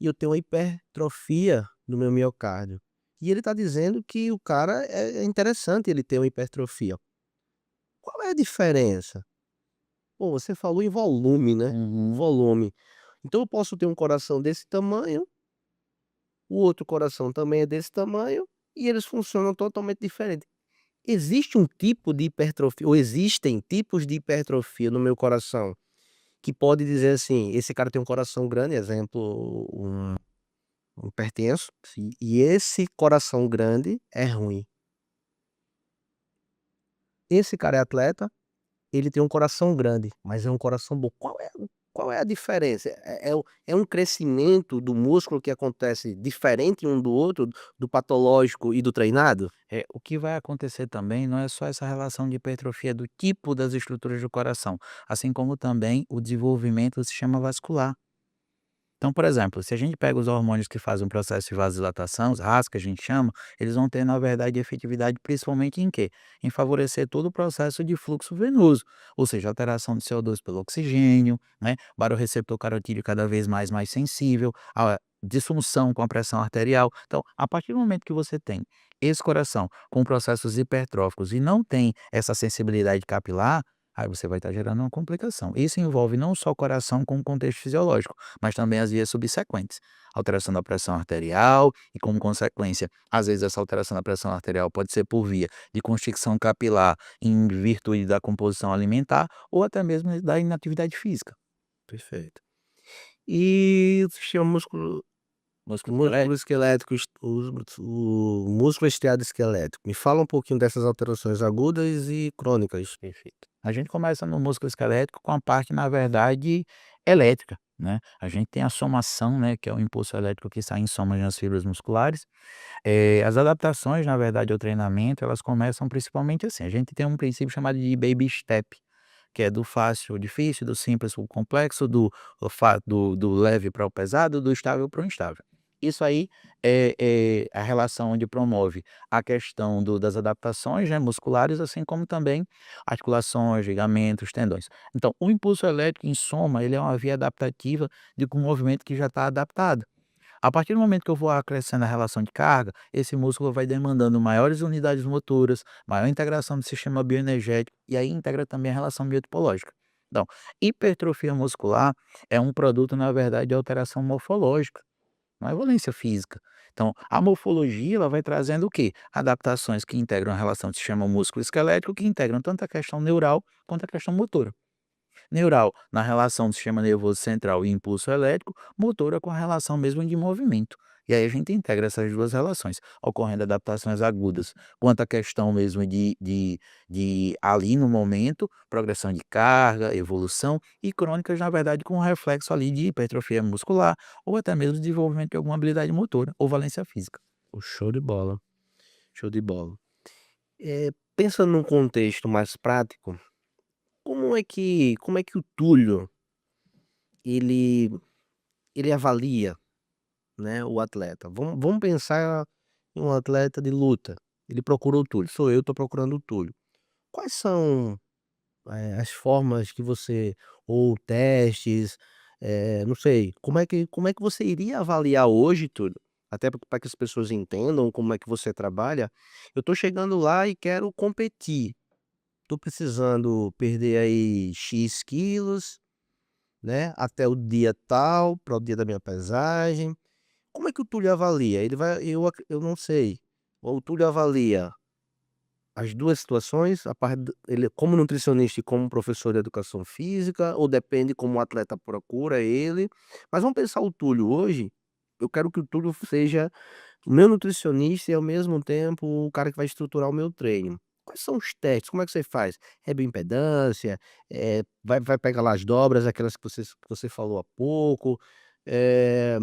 Speaker 2: e eu tenho uma hipertrofia no meu miocárdio". E ele está dizendo que o cara é interessante ele ter uma hipertrofia. Qual é a diferença? Pô, você falou em volume, né,
Speaker 3: Uhum.
Speaker 2: volume. Então eu posso ter um coração desse tamanho, o outro coração também é desse tamanho, e eles funcionam totalmente diferente. Existe um tipo de hipertrofia ou existem tipos de hipertrofia no meu coração, que pode dizer assim: "Esse cara tem um coração grande", exemplo, um hipertenso, e esse coração grande é ruim. Esse cara é atleta, ele tem um coração grande, mas é um coração bom. Qual é a diferença? É um crescimento do músculo que acontece diferente um do outro, do patológico e do treinado?
Speaker 3: O que vai acontecer também não é só essa relação de hipertrofia do tipo das estruturas do coração, assim como também o desenvolvimento do sistema vascular. Então, por exemplo, se a gente pega os hormônios que fazem o processo de vasodilatação, os RAS, que a gente chama, eles vão ter, na verdade, efetividade principalmente em quê? Em favorecer todo o processo de fluxo venoso, ou seja, alteração do CO2 pelo oxigênio, né? Baroreceptor carotídeo cada vez mais sensível, a disfunção com a pressão arterial. Então, a partir do momento que você tem esse coração com processos hipertróficos e não tem essa sensibilidade capilar, aí você vai estar gerando uma complicação. Isso envolve não só o coração como contexto fisiológico, mas também as vias subsequentes. Alteração da pressão arterial e, como consequência, às vezes essa alteração da pressão arterial pode ser por via de constricção capilar em virtude da composição alimentar ou até mesmo da inatividade física.
Speaker 2: Perfeito. E o sistema
Speaker 3: músculo
Speaker 2: Músculo
Speaker 3: esquelético.
Speaker 2: esquelético, o músculo estriado esquelético. Me fala um pouquinho dessas alterações agudas e crônicas.
Speaker 3: Perfeito. A gente começa no músculo esquelético com a parte, na verdade, elétrica, né. A gente tem a somação, né, que é o impulso elétrico que sai em somas nas fibras musculares. As adaptações, na verdade, ao treinamento, elas começam principalmente assim, a gente tem um princípio chamado de baby step, que é do fácil ao difícil, do simples para o complexo, do leve para o pesado, do estável para o instável. Isso aí é a relação onde promove a questão das adaptações, né, musculares, assim como também articulações, ligamentos, tendões. Então, o impulso elétrico, em soma, ele é uma via adaptativa de um movimento que já está adaptado. A partir do momento que eu vou acrescendo a relação de carga, esse músculo vai demandando maiores unidades motoras, maior integração do sistema bioenergético e aí integra também a relação biotipológica. Então, hipertrofia muscular é um produto, na verdade, de alteração morfológica, não é violência física. Então, a morfologia ela vai trazendo o quê? Adaptações que integram a relação do sistema músculo-esquelético, que integram tanto a questão neural quanto a questão motora. Neural, na relação do sistema nervoso central e impulso elétrico, motora com a relação mesmo de movimento. E aí a gente integra essas duas relações, ocorrendo adaptações agudas, quanto à questão mesmo de ali no momento, progressão de carga, evolução, e crônicas, na verdade, com um reflexo ali de hipertrofia muscular, ou até mesmo desenvolvimento de alguma habilidade motora, ou valência física.
Speaker 2: Oh, show de bola, show de bola. Pensando num contexto mais prático, como é que o Túlio, ele ele avalia, né, o atleta? Vamos pensar em um atleta de luta, ele procura o Túlio, sou eu, estou procurando o Túlio. Quais são, as formas que você ou testes, não sei, como é que você iria avaliar hoje, Túlio, até para que as pessoas entendam como é que você trabalha. Eu estou chegando lá e quero competir, estou precisando perder aí "X" quilos, né, até o dia tal, para o dia da minha pesagem. Como é que o Túlio avalia? Ele vai eu não sei. Ou o Túlio avalia as 2 situações, a parte do ele como nutricionista e como professor de educação física, ou depende como o atleta procura ele. Mas vamos pensar o Túlio hoje, eu quero que o Túlio seja o meu nutricionista e ao mesmo tempo o cara que vai estruturar o meu treino. Quais são os testes? Como é que você faz? É bioimpedância, vai pegar lá as dobras, aquelas que você falou há pouco, eh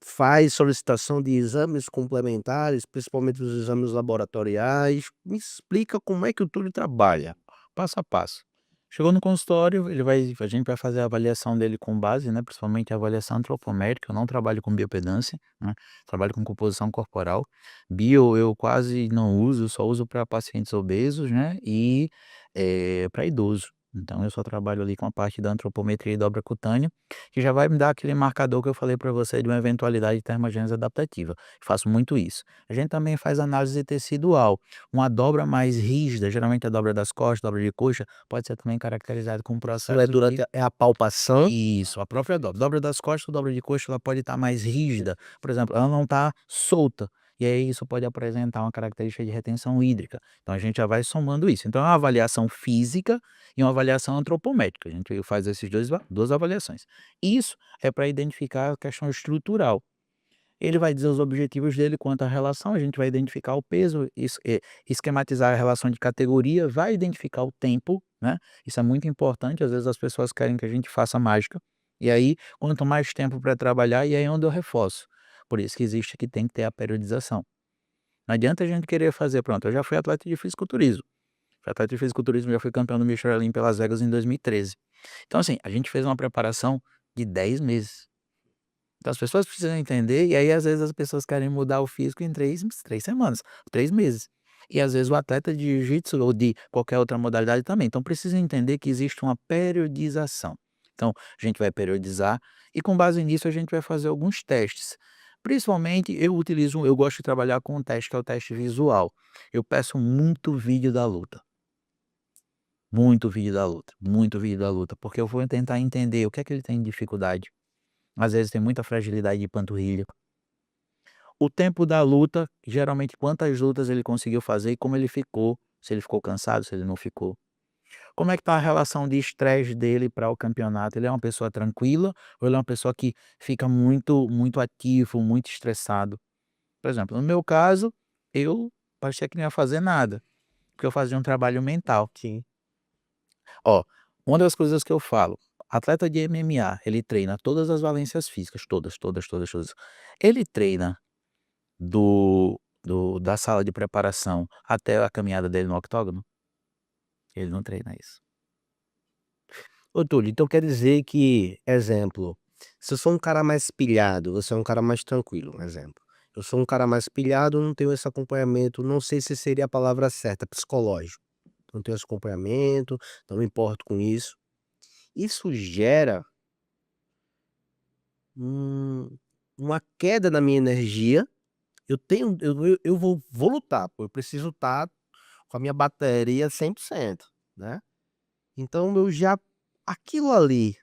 Speaker 2: faz solicitação de exames complementares, principalmente os exames laboratoriais. Me explica como é que o Túlio trabalha.
Speaker 3: Passo a passo. Chegou no consultório, a gente vai fazer a avaliação dele com base, né, principalmente a avaliação antropométrica, eu não trabalho com biopedância, né, trabalho com composição corporal. Bio eu quase não uso, só uso para pacientes obesos, né, e, para idoso. Então eu só trabalho ali com a parte da antropometria e dobra cutânea, que já vai me dar aquele marcador que eu falei para você de uma eventualidade de termogênese adaptativa. Faço muito isso. A gente também faz análise tecidual. Uma dobra mais rígida, geralmente a dobra das costas, dobra de coxa, pode ser também caracterizada como um
Speaker 2: Isso é
Speaker 3: processo
Speaker 2: durante
Speaker 3: de
Speaker 2: a palpação?
Speaker 3: isso, a própria dobra. Dobra das costas ou dobra de coxa, ela pode estar mais rígida, por exemplo, ela não está solta, e aí isso pode apresentar uma característica de retenção hídrica. Então a gente já vai somando isso. Então é uma avaliação física e uma avaliação antropométrica, a gente faz esses 2 avaliações. Isso é para identificar a questão estrutural. Ele vai dizer os objetivos dele quanto à relação, a gente vai identificar o peso, esquematizar a relação de categoria, vai identificar o tempo, né, isso é muito importante, às vezes as pessoas querem que a gente faça mágica, e aí quanto mais tempo para trabalhar, e aí é onde eu reforço. Por isso que existe que tem que ter a periodização. Não adianta a gente querer fazer pronto, eu já fui atleta de fisiculturismo, já fui campeão do Michelin Pelas Vegas em 2013. Então assim, a gente fez uma preparação de 10 meses. Então as pessoas precisam entender, e aí às vezes as pessoas querem mudar o físico em 3 semanas, 3 meses. E às vezes o atleta de jiu-jitsu ou de qualquer outra modalidade também. Então precisa entender que existe uma periodização. Então a gente vai periodizar e com base nisso a gente vai fazer alguns testes. Principalmente eu gosto de trabalhar com um teste que é o teste visual. Eu peço muito vídeo da luta, porque eu vou tentar entender o que é que ele tem de dificuldade. Às vezes tem muita fragilidade de panturrilha. O tempo da luta, geralmente quantas lutas ele conseguiu fazer e como ele ficou, se ele ficou cansado, se ele não ficou. como é que tá a relação de estresse dele para o campeonato? Ele é uma pessoa tranquila ou ele é uma pessoa que fica muito ativo, muito estressado? Por exemplo, no meu caso, eu parecia que não ia fazer nada, porque eu fazia um trabalho mental.
Speaker 2: Sim.
Speaker 3: Ó, uma das coisas que eu falo, atleta de MMA, ele treina todas as valências físicas, todas, todas, todas, todas. Ele treina da sala de preparação até a caminhada dele no octógono? Ele não treina isso.
Speaker 2: Ô Túlio, então quer dizer que, exemplo, se eu sou um cara mais pilhado, você é um cara mais tranquilo, um exemplo. Eu sou um cara mais pilhado, não tenho esse acompanhamento, não sei se seria a palavra certa, psicológico. Não tenho esse acompanhamento, não me importo com isso. Isso gera um uma queda na minha energia. Eu vou lutar, pô, eu preciso estar com a minha bateria 100%, né. Então eu já aquilo ali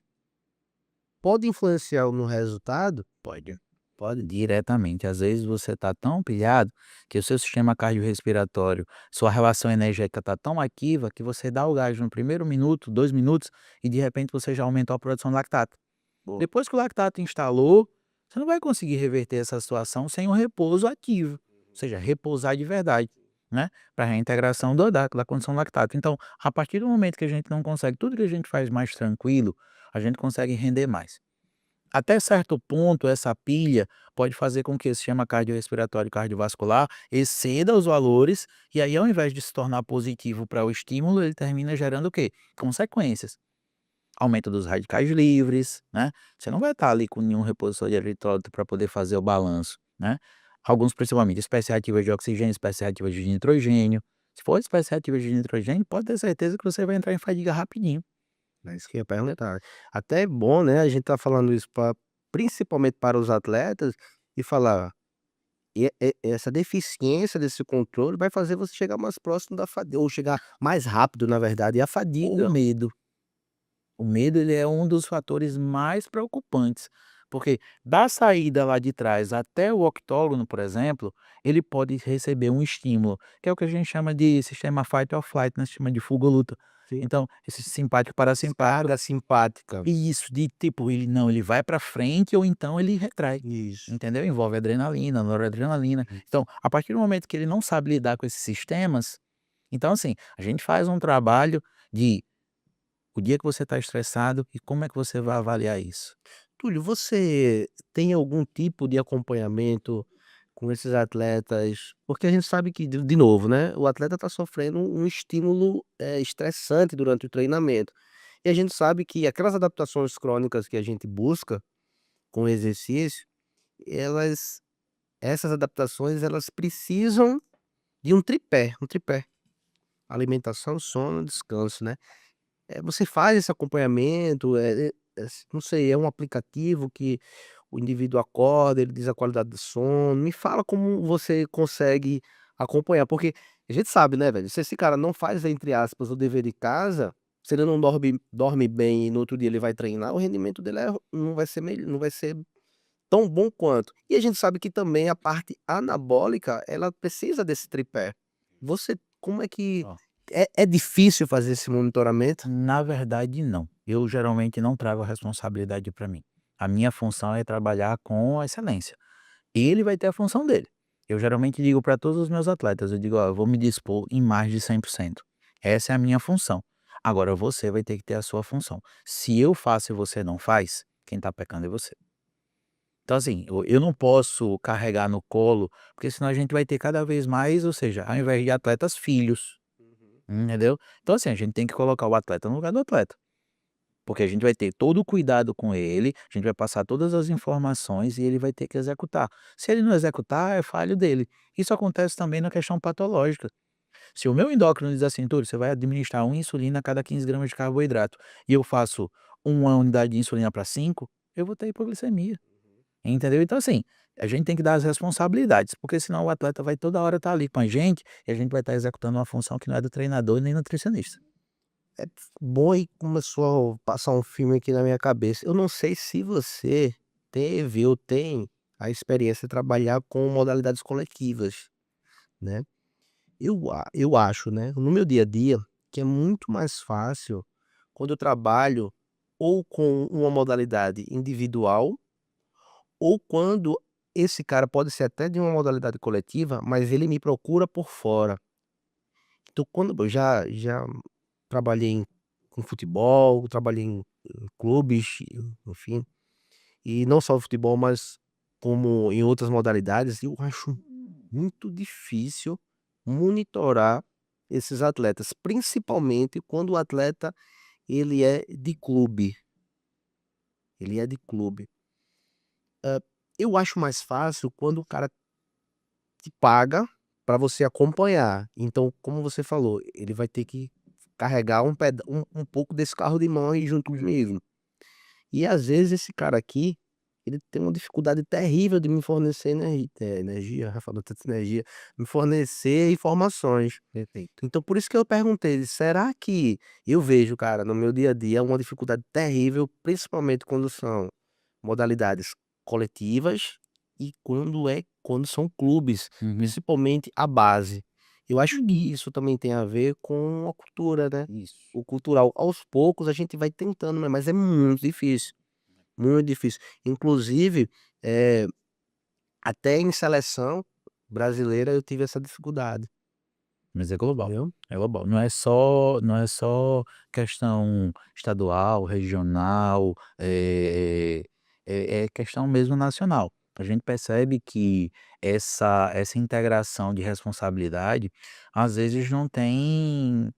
Speaker 2: pode influenciar no resultado?
Speaker 3: Pode.
Speaker 2: Pode.
Speaker 3: Diretamente. Às vezes você está tão pilhado que o seu sistema cardiorrespiratório, sua relação energética está tão ativa que você dá o gás no primeiro minuto, 2 minutos e de repente você já aumentou a produção de lactato.
Speaker 2: Boa.
Speaker 3: Depois que o lactato instalou, você não vai conseguir reverter essa situação sem o repouso ativo, ou seja, repousar de verdade, né, para a reintegração da condição lactato. Então, a partir do momento que a gente não consegue tudo que a gente faz mais tranquilo, a gente consegue render mais. Até certo ponto, essa pilha pode fazer com que o sistema cardiorrespiratório e cardiovascular exceda os valores, e aí ao invés de se tornar positivo para o estímulo, ele termina gerando o quê? Consequências. Aumento dos radicais livres, né? Você não vai estar ali com nenhum repositor de eletrólito para poder fazer o balanço, né? Alguns, principalmente, espécies reativas de oxigênio, espécies reativas de nitrogênio. Se for espécies reativas de nitrogênio, pode ter certeza que você vai entrar em fadiga rapidinho.
Speaker 2: É isso que eu ia perguntar. Até é bom, né, a gente tá falando isso principalmente para os atletas, e falar, essa deficiência desse controle vai fazer você chegar mais próximo da fadiga ou chegar mais rápido, na verdade, e a
Speaker 3: O
Speaker 2: fadiga.
Speaker 3: medo. O medo, ele é um dos fatores mais preocupantes, porque da saída lá de trás até o octógono, por exemplo, ele pode receber um estímulo, que é o que a gente chama de sistema fight or flight, né, sistema de fuga ou luta.
Speaker 2: Sim.
Speaker 3: Então, esse simpático parasimpático,
Speaker 2: Descarga simpática.
Speaker 3: isso, de tipo, ele vai para frente ou então ele retrai,
Speaker 2: Isso.
Speaker 3: entendeu? Envolve adrenalina, noradrenalina. Então, a partir do momento que ele não sabe lidar com esses sistemas, então assim, a gente faz um trabalho de o dia que você está estressado e como é que você vai avaliar isso?
Speaker 2: Túlio, você tem algum tipo de acompanhamento com esses atletas? Porque a gente sabe que, de novo, né, o atleta está sofrendo um estímulo, estressante durante o treinamento. E a gente sabe que aquelas adaptações crônicas que a gente busca com o exercício, elas essas adaptações, elas precisam de um tripé: alimentação, sono, descanso, né. Você faz esse acompanhamento, não sei, é um aplicativo que o indivíduo acorda, ele diz a qualidade do sono. Me fala como você consegue acompanhar, porque a gente sabe, né, velho, se esse cara não faz, entre aspas, "o dever de casa", se ele não dorme bem e no outro dia ele vai treinar, o rendimento dele não vai ser tão bom quanto. E a gente sabe que também a parte anabólica, ela precisa desse tripé. Você como é que
Speaker 3: Ó,
Speaker 2: é difícil fazer esse monitoramento?
Speaker 3: na verdade não, eu geralmente não trago a responsabilidade para mim. A minha função é trabalhar com excelência. Ele vai ter a função dele. Eu geralmente digo para todos os meus atletas, eu digo: "Ó, eu vou me dispor em mais de 100%. Essa é a minha função. Agora você vai ter que ter a sua função. Se eu faço e você não faz, quem está pecando é você". Então, assim, eu não posso carregar no colo, porque senão a gente vai ter cada vez mais, ou seja, ao invés de atletas, filhos,
Speaker 2: Uhum.
Speaker 3: entendeu? Então, assim, a gente tem que colocar o atleta no lugar do atleta, porque a gente vai ter todo o cuidado com ele, a gente vai passar todas as informações e ele vai ter que executar. Se ele não executar, é falho dele. Isso acontece também na questão patológica. Se o meu endócrino diz assim: "Túlio, você vai administrar uma insulina a cada 15 gramas de carboidrato", e eu faço uma unidade de insulina para 5, eu vou ter hipoglicemia. Entendeu? Então, assim, a gente tem que dar as responsabilidades, porque senão o atleta vai toda hora estar ali com a gente, e a gente vai estar executando uma função que não é do treinador e nem nutricionista.
Speaker 2: É bom, e começou a passar um filme aqui na minha cabeça. Eu não sei se você teve ou tem a experiência de trabalhar com modalidades coletivas, né. Eu acho, né, no meu dia a dia, que é muito mais fácil quando eu trabalho ou com uma modalidade individual, ou quando esse cara pode ser até de uma modalidade coletiva, mas ele me procura por fora. Então, quando eu já trabalhei com futebol, trabalhei em clubes, enfim, e não só o futebol, mas como em outras modalidades, eu acho muito difícil monitorar esses atletas, principalmente quando o atleta ele é de clube, ele é de clube. Eu acho mais fácil quando o cara te paga para você acompanhar. Então, como você falou, ele vai ter que carregar um pouco desse carro de mão aí junto comigo. E às vezes esse cara aqui, ele tem uma dificuldade terrível de me fornecer energia, Rafa, tanta energia, me fornecer informações.
Speaker 3: Perfeito.
Speaker 2: Então por isso que eu perguntei, será que eu vejo, cara, no meu dia a dia uma dificuldade terrível, principalmente quando são modalidades coletivas e quando são clubes,
Speaker 3: Uhum.
Speaker 2: principalmente a base. Eu acho que isso também tem a ver com a cultura, né?
Speaker 3: Isso.
Speaker 2: O cultural. Aos poucos a gente vai tentando, né, mas é muito difícil, muito difícil. Inclusive, até em seleção brasileira eu tive essa dificuldade,
Speaker 3: Mas é global,
Speaker 2: entendeu?
Speaker 3: é global. Não é só questão estadual, regional, é questão mesmo nacional. A gente percebe que essa integração de responsabilidade, às vezes não tem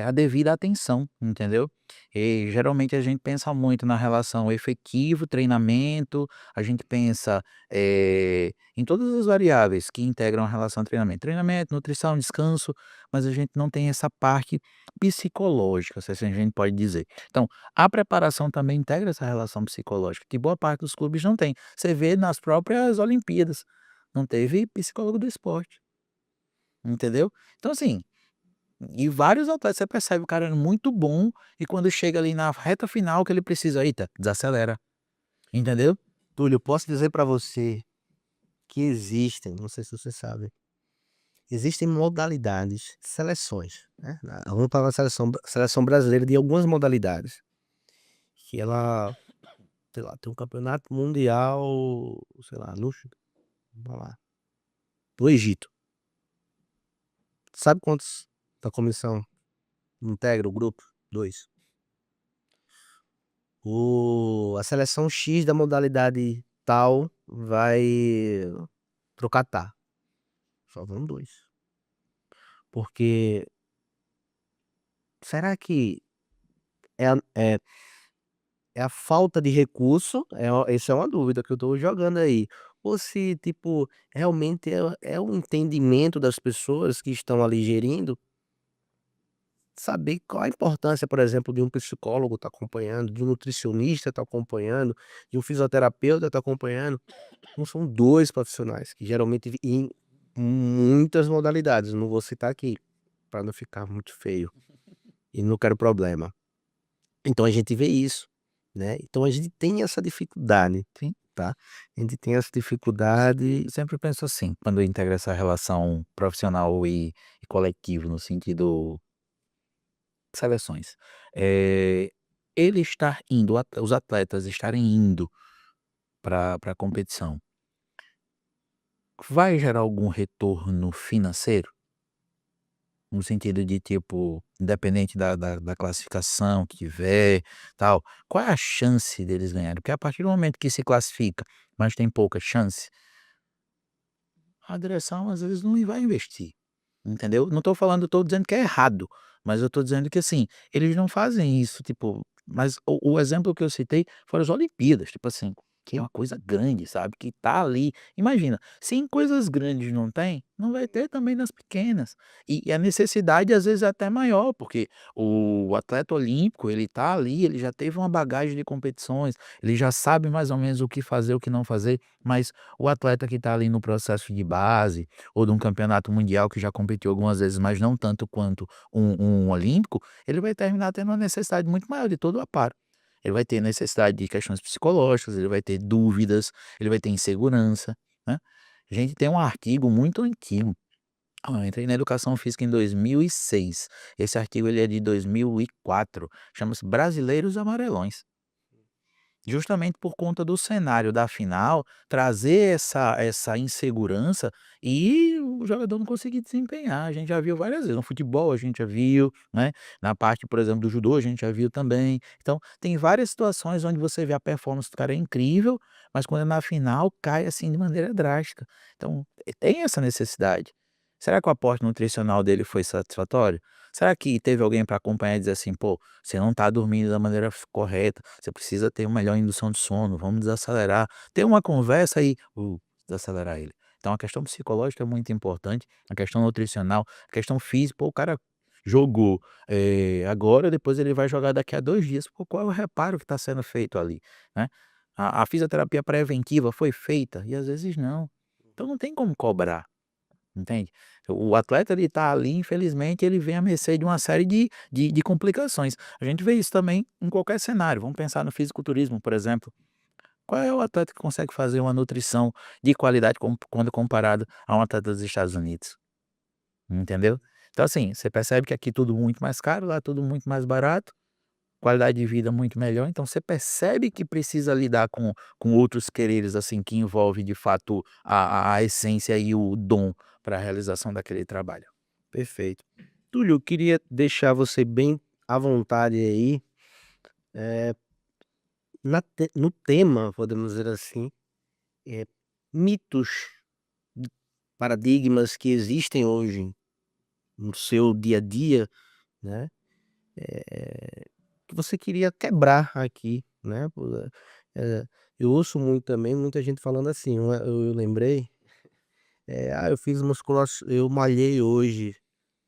Speaker 3: a devida atenção, entendeu? Geralmente a gente pensa muito na relação efetivo, treinamento, a gente pensa, em todas as variáveis que integram a relação treinamento, nutrição, descanso, mas a gente não tem essa parte psicológica, se assim a gente pode dizer. Então, a preparação também integra essa relação psicológica, que boa parte dos clubes não tem. Você vê nas próprias Olimpíadas, não teve psicólogo do esporte, entendeu? Então assim, e vários atletas, você percebe o cara é muito bom e quando chega ali na reta final que ele precisa, eita, desacelera, entendeu?
Speaker 2: Túlio, posso dizer para você que existem, não sei se você sabe, existem modalidades, seleções, né? Vamos para a seleção brasileira de algumas modalidades, que ela, sei lá, tem um campeonato mundial, sei lá, vamos lá, do Egito. Sabe quantos da comissão integra o grupo? 2. A seleção X da modalidade tal vai pro Catar. Só vão 2. Porque será que é a falta de recurso? Essa é uma dúvida que eu tô jogando aí. Ou se, tipo, realmente é o entendimento das pessoas que estão ali gerindo, saber qual a importância, por exemplo, de um psicólogo estar acompanhando, de um nutricionista estar acompanhando, de um fisioterapeuta estar acompanhando. Não são 2 profissionais, que geralmente em muitas modalidades, não vou citar aqui, para não ficar muito feio, e não quero problema. Então a gente vê isso, né, então a gente tem essa dificuldade,
Speaker 3: Sim.
Speaker 2: tá, a gente tem essa dificuldade.
Speaker 3: Eu sempre penso assim, quando integra essa relação profissional e coletivo no sentido seleções, ele estar indo, os atletas estarem indo para a competição, vai gerar algum retorno financeiro? No sentido de, tipo, independente da classificação que tiver, tal, qual é a chance deles ganharem? Porque a partir do momento que se classifica, mas tem pouca chance, a direção às vezes não vai investir, entendeu? Não tô dizendo que é errado, mas eu tô dizendo que, assim, eles não fazem isso, tipo, mas o exemplo que eu citei foram as Olimpíadas, tipo assim, que é uma coisa grande, sabe, que tá ali. Imagina, se em coisas grandes não tem, não vai ter também nas pequenas. E a necessidade às vezes é até maior, porque o atleta olímpico, ele tá ali, ele já teve uma bagagem de competições, ele já sabe mais ou menos o que fazer, o que não fazer, mas o atleta que tá ali no processo de base, ou de um campeonato mundial que já competiu algumas vezes, mas não tanto quanto um olímpico, ele vai terminar tendo uma necessidade muito maior de todo o aparo. Ele vai ter necessidade de questões psicológicas, ele vai ter dúvidas, ele vai ter insegurança, né. A gente tem um artigo muito antigo, Eu entrei na educação física em 2006. Esse artigo ele é de 2004, chama-se Brasileiros Amarelões. Justamente por conta do cenário da final, trazer essa insegurança e o jogador não conseguir desempenhar. A gente já viu várias vezes, no futebol a gente já viu, né, na parte, por exemplo, do judô a gente já viu também. Então, tem várias situações onde você vê a performance do cara é incrível, mas quando é na final cai, assim, de maneira drástica. Então, tem essa necessidade. Será que o aporte nutricional dele foi satisfatório? Será que teve alguém para acompanhar e dizer assim: "Pô, você não está dormindo da maneira correta, você precisa ter uma melhor indução de sono, vamos desacelerar". Ter uma conversa e, desacelerar ele. Então a questão psicológica é muito importante, a questão nutricional, a questão física, pô, o cara jogou, agora, depois ele vai jogar daqui a 2 dias, pô, qual é o reparo que está sendo feito ali, né? A fisioterapia preventiva foi feita? E às vezes não. Então não tem como cobrar. Entende? O atleta ele tá ali, infelizmente, ele vem à mercê de uma série de complicações. A gente vê isso também em qualquer cenário, vamos pensar no fisiculturismo, por exemplo. Qual é o atleta que consegue fazer uma nutrição de qualidade quando comparado a um atleta dos Estados Unidos? Entendeu? Então assim, você percebe que aqui tudo muito mais caro, lá tudo muito mais barato, qualidade de vida muito melhor, então você percebe que precisa lidar com outros quereres, assim, que envolve de fato a essência e o dom para a realização daquele trabalho.
Speaker 2: Perfeito. Túlio, eu queria deixar você bem à vontade aí, no tema, podemos dizer assim, eh, mitos, paradigmas que existem hoje no seu dia a dia, né, que você queria quebrar aqui, né, eh, eu ouço muito também, muita gente falando assim, eu lembrei, eu fiz musculação, eu malhei hoje,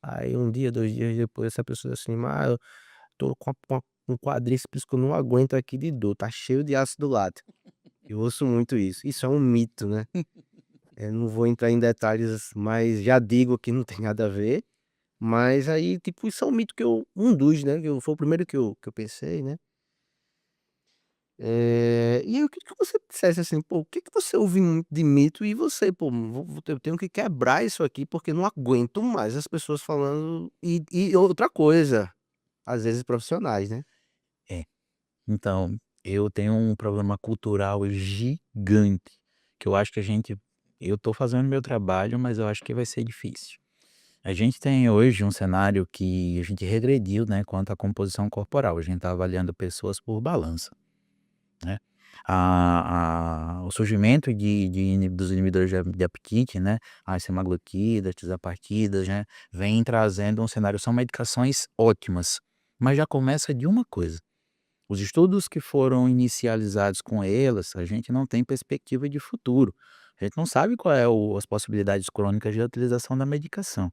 Speaker 2: aí um dia, 2 dias depois essa pessoa assim: "Mas eu tô com um quadríceps que eu não aguento aqui de dor, tá cheio de ácido lático". Eu ouço muito isso. Isso é um mito, né. Não vou entrar em detalhes, mas já digo que não tem nada a ver, mas aí, tipo, isso é um mito que eu um dos, né, que eu foi o primeiro que eu pensei, né. E aí eu queria que você dissesse assim, pô, o que que você ouve muito de mito e você: "Pô, eu tenho que quebrar isso aqui, porque não aguento mais as pessoas falando", e outra coisa, às vezes profissionais, né.
Speaker 3: É. Então, eu tenho um problema cultural gigante, que eu acho que eu estou fazendo meu trabalho, mas eu acho que vai ser difícil. A gente tem hoje um cenário que a gente regrediu, né, quanto à composição corporal, a gente está avaliando pessoas por balança, né. O surgimento dos inibidores de apetite, né, as semaglutidas, tisapartidas, né, vem trazendo um cenário, são medicações ótimas, mas já começa de uma coisa: os estudos que foram inicializados com elas, a gente não tem perspectiva de futuro. A gente não sabe qual é as possibilidades crônicas de utilização da medicação.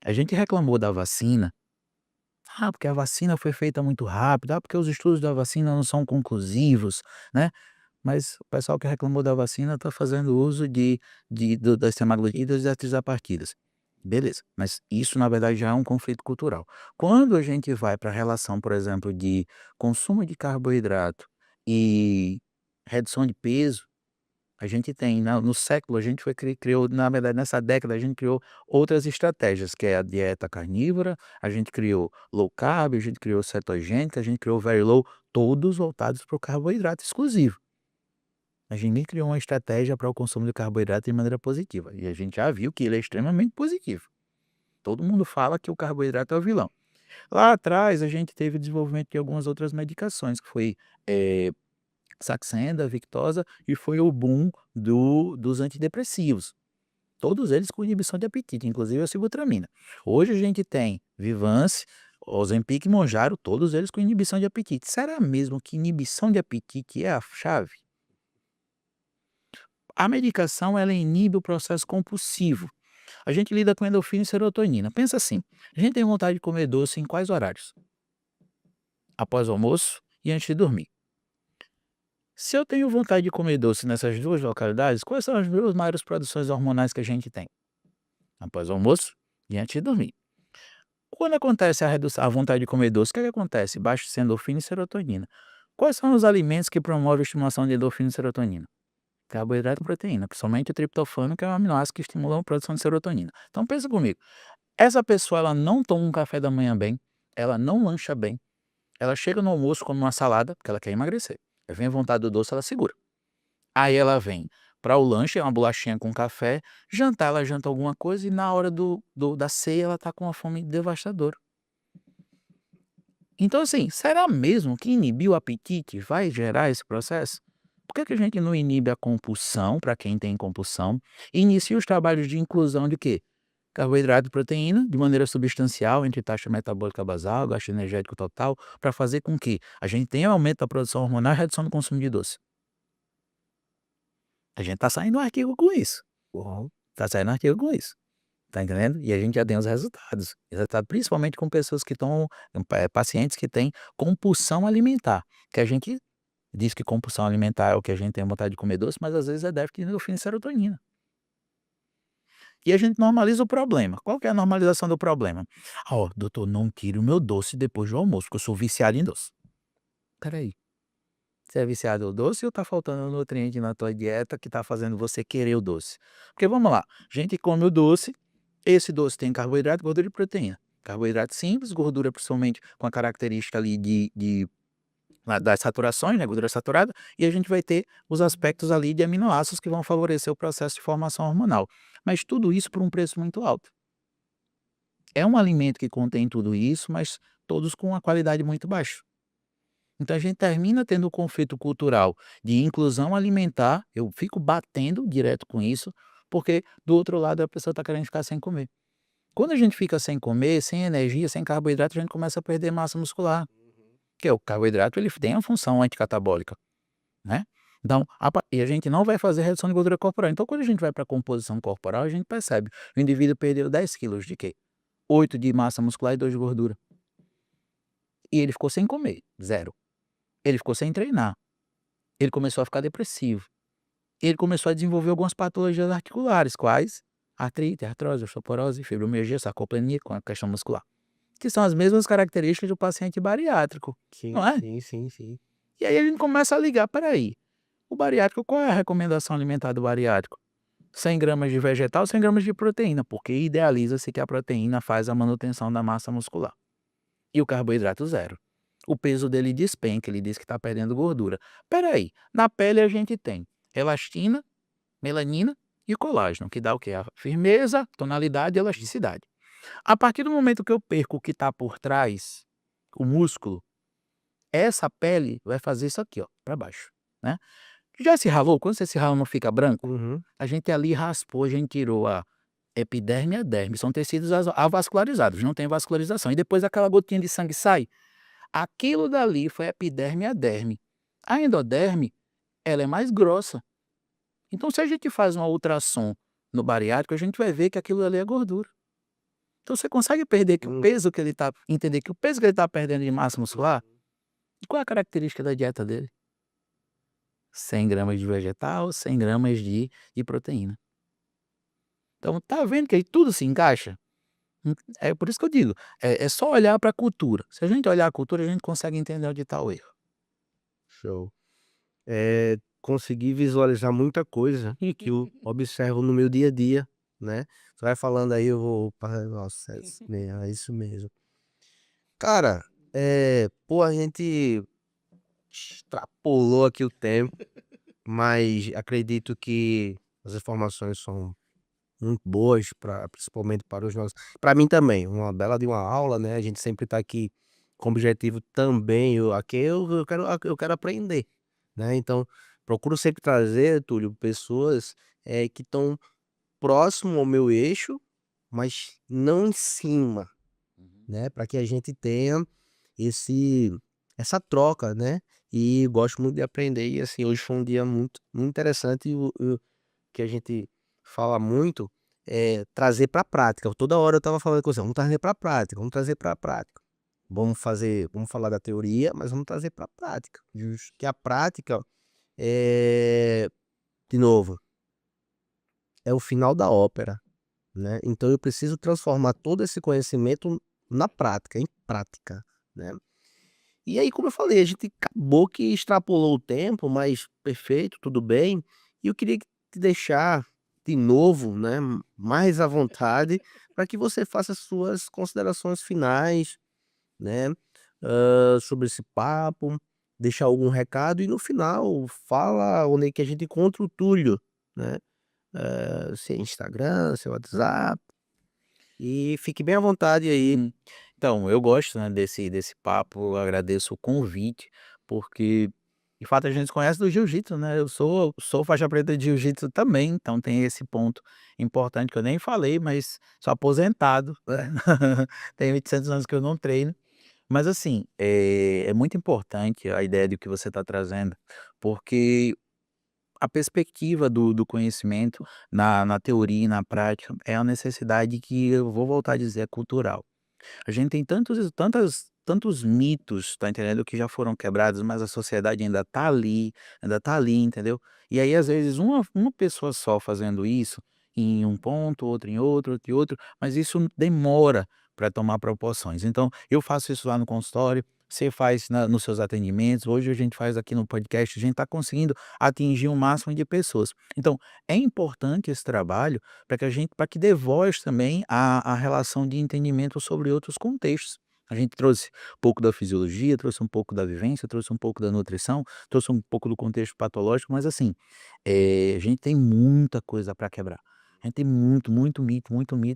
Speaker 3: A gente reclamou da vacina, porque a vacina foi feita muito rápido, porque os estudos da vacina não são conclusivos, né. Mas o pessoal que reclamou da vacina está fazendo uso das semaglutidas e das tisapartidas. Beleza, mas isso na verdade já é um conflito cultural. Quando a gente vai para a relação, por exemplo, de consumo de carboidrato e redução de peso, a gente tem no século a gente criou, na verdade nessa década a gente criou outras estratégias, que é a dieta carnívora, a gente criou low carb, a gente criou cetogênica, a gente criou very low, todos voltados para o carboidrato exclusivo. A gente nem criou uma estratégia para o consumo de carboidrato de maneira positiva, e a gente já viu que ele é extremamente positivo. Todo mundo fala que o carboidrato é o vilão. Lá atrás a gente teve o desenvolvimento de algumas outras medicações, que foi, eh, Saxenda, Victoza, e foi o boom dos antidepressivos. Todos eles com inibição de apetite, inclusive a sibutramina. Hoje a gente tem Vyvanse, Ozempic e Mounjaro, todos eles com inibição de apetite. Será mesmo que inibição de apetite é a chave? A medicação ela inibe o processo compulsivo. A gente lida com endorfina e serotonina. Pensa assim, a gente tem vontade de comer doce em quais horários? Após o almoço e antes de dormir. Se eu tenho vontade de comer doce nessas 2 localidades, quais são as 2 maiores produções hormonais que a gente tem? Após o almoço e antes de dormir. Quando acontece a vontade de comer doce, o que é que acontece? Baixa-se endorfina e serotonina. Quais são os alimentos que promovem a estimulação de endorfina e serotonina? Carboidrato e proteína, principalmente o triptofano, que é um aminoácido que estimula a produção de serotonina. Então pensa comigo, essa pessoa ela não toma um café da manhã bem, ela não lancha bem, ela chega no almoço, come uma salada, porque ela quer emagrecer. Aí vem a vontade do doce, ela segura. Aí ela vem para o lanche, é uma bolachinha com café, jantar, ela janta alguma coisa e na hora da ceia ela tá com uma fome devastadora. Então assim, será mesmo que inibir o apetite vai gerar esse processo? Por que que a gente não inibe a compulsão, para quem tem compulsão, e inicia os trabalhos de inclusão de quê? Carboidrato e proteína, de maneira substancial, entre taxa metabólica basal, gasto energético total, para fazer com que a gente tenha aumento da produção hormonal e redução do consumo de doce. A gente tá saindo um artigo com isso.
Speaker 2: Uhum.
Speaker 3: Tá saindo um artigo com isso. Tá entendendo? E a gente já tem os resultados. Resultado principalmente com pessoas que estão, pacientes que têm compulsão alimentar, que a gente diz que compulsão alimentar é o que a gente tem vontade de comer doce, mas às vezes é déficit de endorfina e serotonina. E a gente normaliza o problema. Qual que é a normalização do problema? Ó, doutor, não tire o meu doce depois do almoço, porque eu sou viciado em doce. Espera aí, você é viciado no doce ou tá faltando nutriente na tua dieta que tá fazendo você querer o doce? Porque vamos lá, a gente come o doce, esse doce tem carboidrato, gordura e proteína. Carboidrato simples, gordura principalmente com a característica ali das saturações, né, gordura saturada, e a gente vai ter os aspectos ali de aminoácidos que vão favorecer o processo de formação hormonal. Mas tudo isso por um preço muito alto. É um alimento que contém tudo isso, mas todos com uma qualidade muito baixa. Então a gente termina tendo o conflito cultural de inclusão alimentar, eu fico batendo direto com isso, porque do outro lado a pessoa está querendo ficar sem comer. Quando a gente fica sem comer, sem energia, sem carboidrato, a gente começa a perder massa muscular, que é o carboidrato, ele tem uma função anticatabólica, né? Então, e a gente não vai fazer redução de gordura corporal. Então, quando a gente vai para a composição corporal, a gente percebe, o indivíduo perdeu 10 quilos de quê? 8 de massa muscular e 2 de gordura. E ele ficou sem comer, zero. Ele ficou sem treinar. Ele começou a ficar depressivo. Ele começou a desenvolver algumas patologias articulares, quais? Artrite, artrose, osteoporose, fibromialgia, sarcopenia, com a questão muscular. Que são as mesmas características do paciente bariátrico,
Speaker 2: Sim,
Speaker 3: não é?
Speaker 2: sim.
Speaker 3: E aí a gente começa a ligar, peraí, o bariátrico, qual é a recomendação alimentar do bariátrico? 100 gramas de vegetal, 100 gramas de proteína, porque idealiza-se que a proteína faz a manutenção da massa muscular. E o carboidrato zero. O peso dele despenca, ele diz que está perdendo gordura. Peraí, na pele a gente tem elastina, melanina e o colágeno, que dá o quê? A firmeza, tonalidade e elasticidade. A partir do momento que eu perco o que está por trás, o músculo, essa pele vai fazer isso aqui, ó, para baixo, né? Já se ralou? Quando você se rala não fica branco?
Speaker 2: Uhum.
Speaker 3: A gente ali raspou, a gente tirou a epiderme e a derme, são tecidos avascularizados, não tem vascularização. E depois aquela gotinha de sangue sai. Aquilo dali foi a epiderme e a derme. A endoderme, ela é mais grossa. Então, se a gente faz uma ultrassom no bariátrico, a gente vai ver que aquilo ali é gordura. Então, você consegue perder que o peso que ele está, entender que o peso que ele está perdendo de massa muscular, qual é a característica da dieta dele? 100 gramas de vegetal, 100 gramas de proteína. Então, tá vendo que aí tudo se encaixa? É por isso que eu digo, é só olhar para a cultura. Se a gente olhar a cultura, a gente consegue entender onde está o erro.
Speaker 2: Show. Consegui visualizar muita coisa que eu observo no meu dia a dia, né? Você vai falando aí, eu vou. Nossa, é isso mesmo. Cara, pô, a gente extrapolou aqui o tempo, mas acredito que as informações são muito boas, principalmente para os nossos. Para mim também, uma bela de uma aula, né? A gente sempre está aqui com objetivo também. Eu quero aprender, né? Então, procuro sempre trazer, Túlio, pessoas que estão próximo ao meu eixo, mas não em cima, né? Para que a gente tenha esse essa troca, né? E gosto muito de aprender. E assim, hoje foi um dia muito interessante. E o que a gente fala muito é trazer para a prática. Toda hora eu estava falando com você, vamos trazer para a prática, vamos trazer para a prática. Vamos falar da teoria, mas vamos trazer para a prática. Justo. Que a prática é, de novo, é o final da ópera, né? Então eu preciso transformar todo esse conhecimento na prática, em prática, né? E aí, como eu falei, a gente acabou que extrapolou o tempo, mas perfeito, tudo bem. E eu queria te deixar de novo, né, mais à vontade, para que você faça suas considerações finais, né, sobre esse papo, deixar algum recado e no final fala onde é que a gente encontra o Túlio, né, seu Instagram, seu WhatsApp, e fique bem à vontade aí.
Speaker 3: Então, eu gosto, né, desse papo, eu agradeço o convite, porque de fato a gente se conhece do jiu-jitsu, né, eu sou faixa preta de jiu-jitsu também, então tem esse ponto importante que eu nem falei, mas sou aposentado, né, tem 800 anos que eu não treino. Mas assim, é muito importante a ideia do que você está trazendo, porque a perspectiva do conhecimento na teoria e na prática é a necessidade que eu vou voltar a dizer, é cultural. A gente tem tantos mitos, tá entendendo, que já foram quebrados, mas a sociedade ainda tá ali, entendeu. E aí, às vezes, uma pessoa só fazendo isso, em um ponto, outro em outro em outro, mas isso demora para tomar proporções. Então, eu faço isso lá no consultório, você faz nos seus atendimentos, hoje a gente faz aqui no podcast, a gente está conseguindo atingir um máximo de pessoas. Então, é importante esse trabalho para que dê voz também à relação de entendimento sobre outros contextos. A gente trouxe um pouco da fisiologia, trouxe um pouco da vivência, trouxe um pouco da nutrição, trouxe um pouco do contexto patológico, mas assim, a gente tem muita coisa para quebrar. A gente tem muito mito,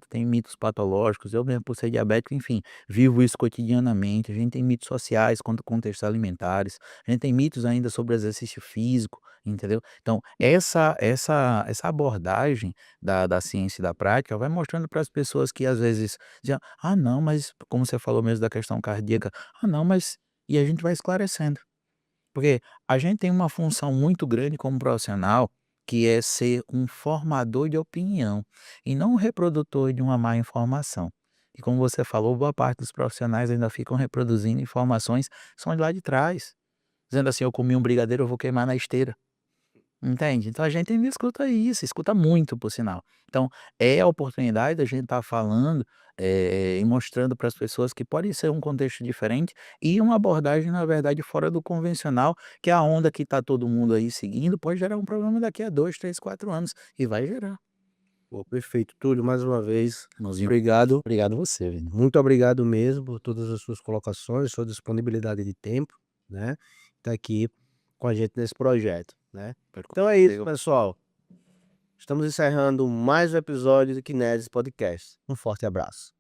Speaker 3: tem mitos patológicos, eu mesmo por ser diabético, enfim, vivo isso cotidianamente, a gente tem mitos sociais quanto contextos alimentares, a gente tem mitos ainda sobre exercício físico, entendeu? Então essa abordagem da ciência e da prática vai mostrando para as pessoas que às vezes dizem: "Ah não, mas", como você falou mesmo da questão cardíaca, "Ah não, mas", e a gente vai esclarecendo. Porque a gente tem uma função muito grande como profissional, que é ser um formador de opinião, e não um reprodutor de uma má informação. E como você falou, boa parte dos profissionais ainda ficam reproduzindo informações que são de lá de trás, dizendo assim: "Eu comi um brigadeiro, eu vou queimar na esteira". Entende? Então a gente ainda escuta isso, escuta muito, por sinal. Então, é a oportunidade da gente estar falando, e mostrando para as pessoas que pode ser um contexto diferente e uma abordagem, na verdade, fora do convencional, que a onda que está todo mundo aí seguindo pode gerar um problema daqui a 2, 3, 4 anos, e vai gerar.
Speaker 2: Pô, perfeito. Túlio, mais uma vez,
Speaker 3: Irmãozinho,
Speaker 2: obrigado.
Speaker 3: obrigado você, Vini.
Speaker 2: Muito obrigado mesmo por todas as suas colocações, sua disponibilidade de tempo, né? Tá aqui com a gente nesse projeto, né? Então é isso, pessoal. Estamos encerrando mais um episódio do Kinesis Podcast. Um forte abraço.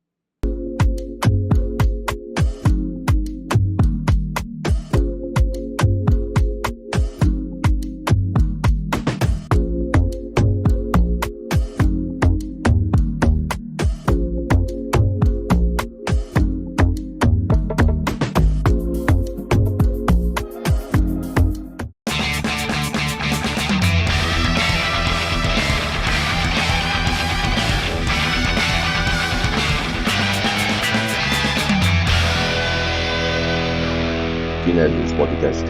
Speaker 1: Kinesis Podcast.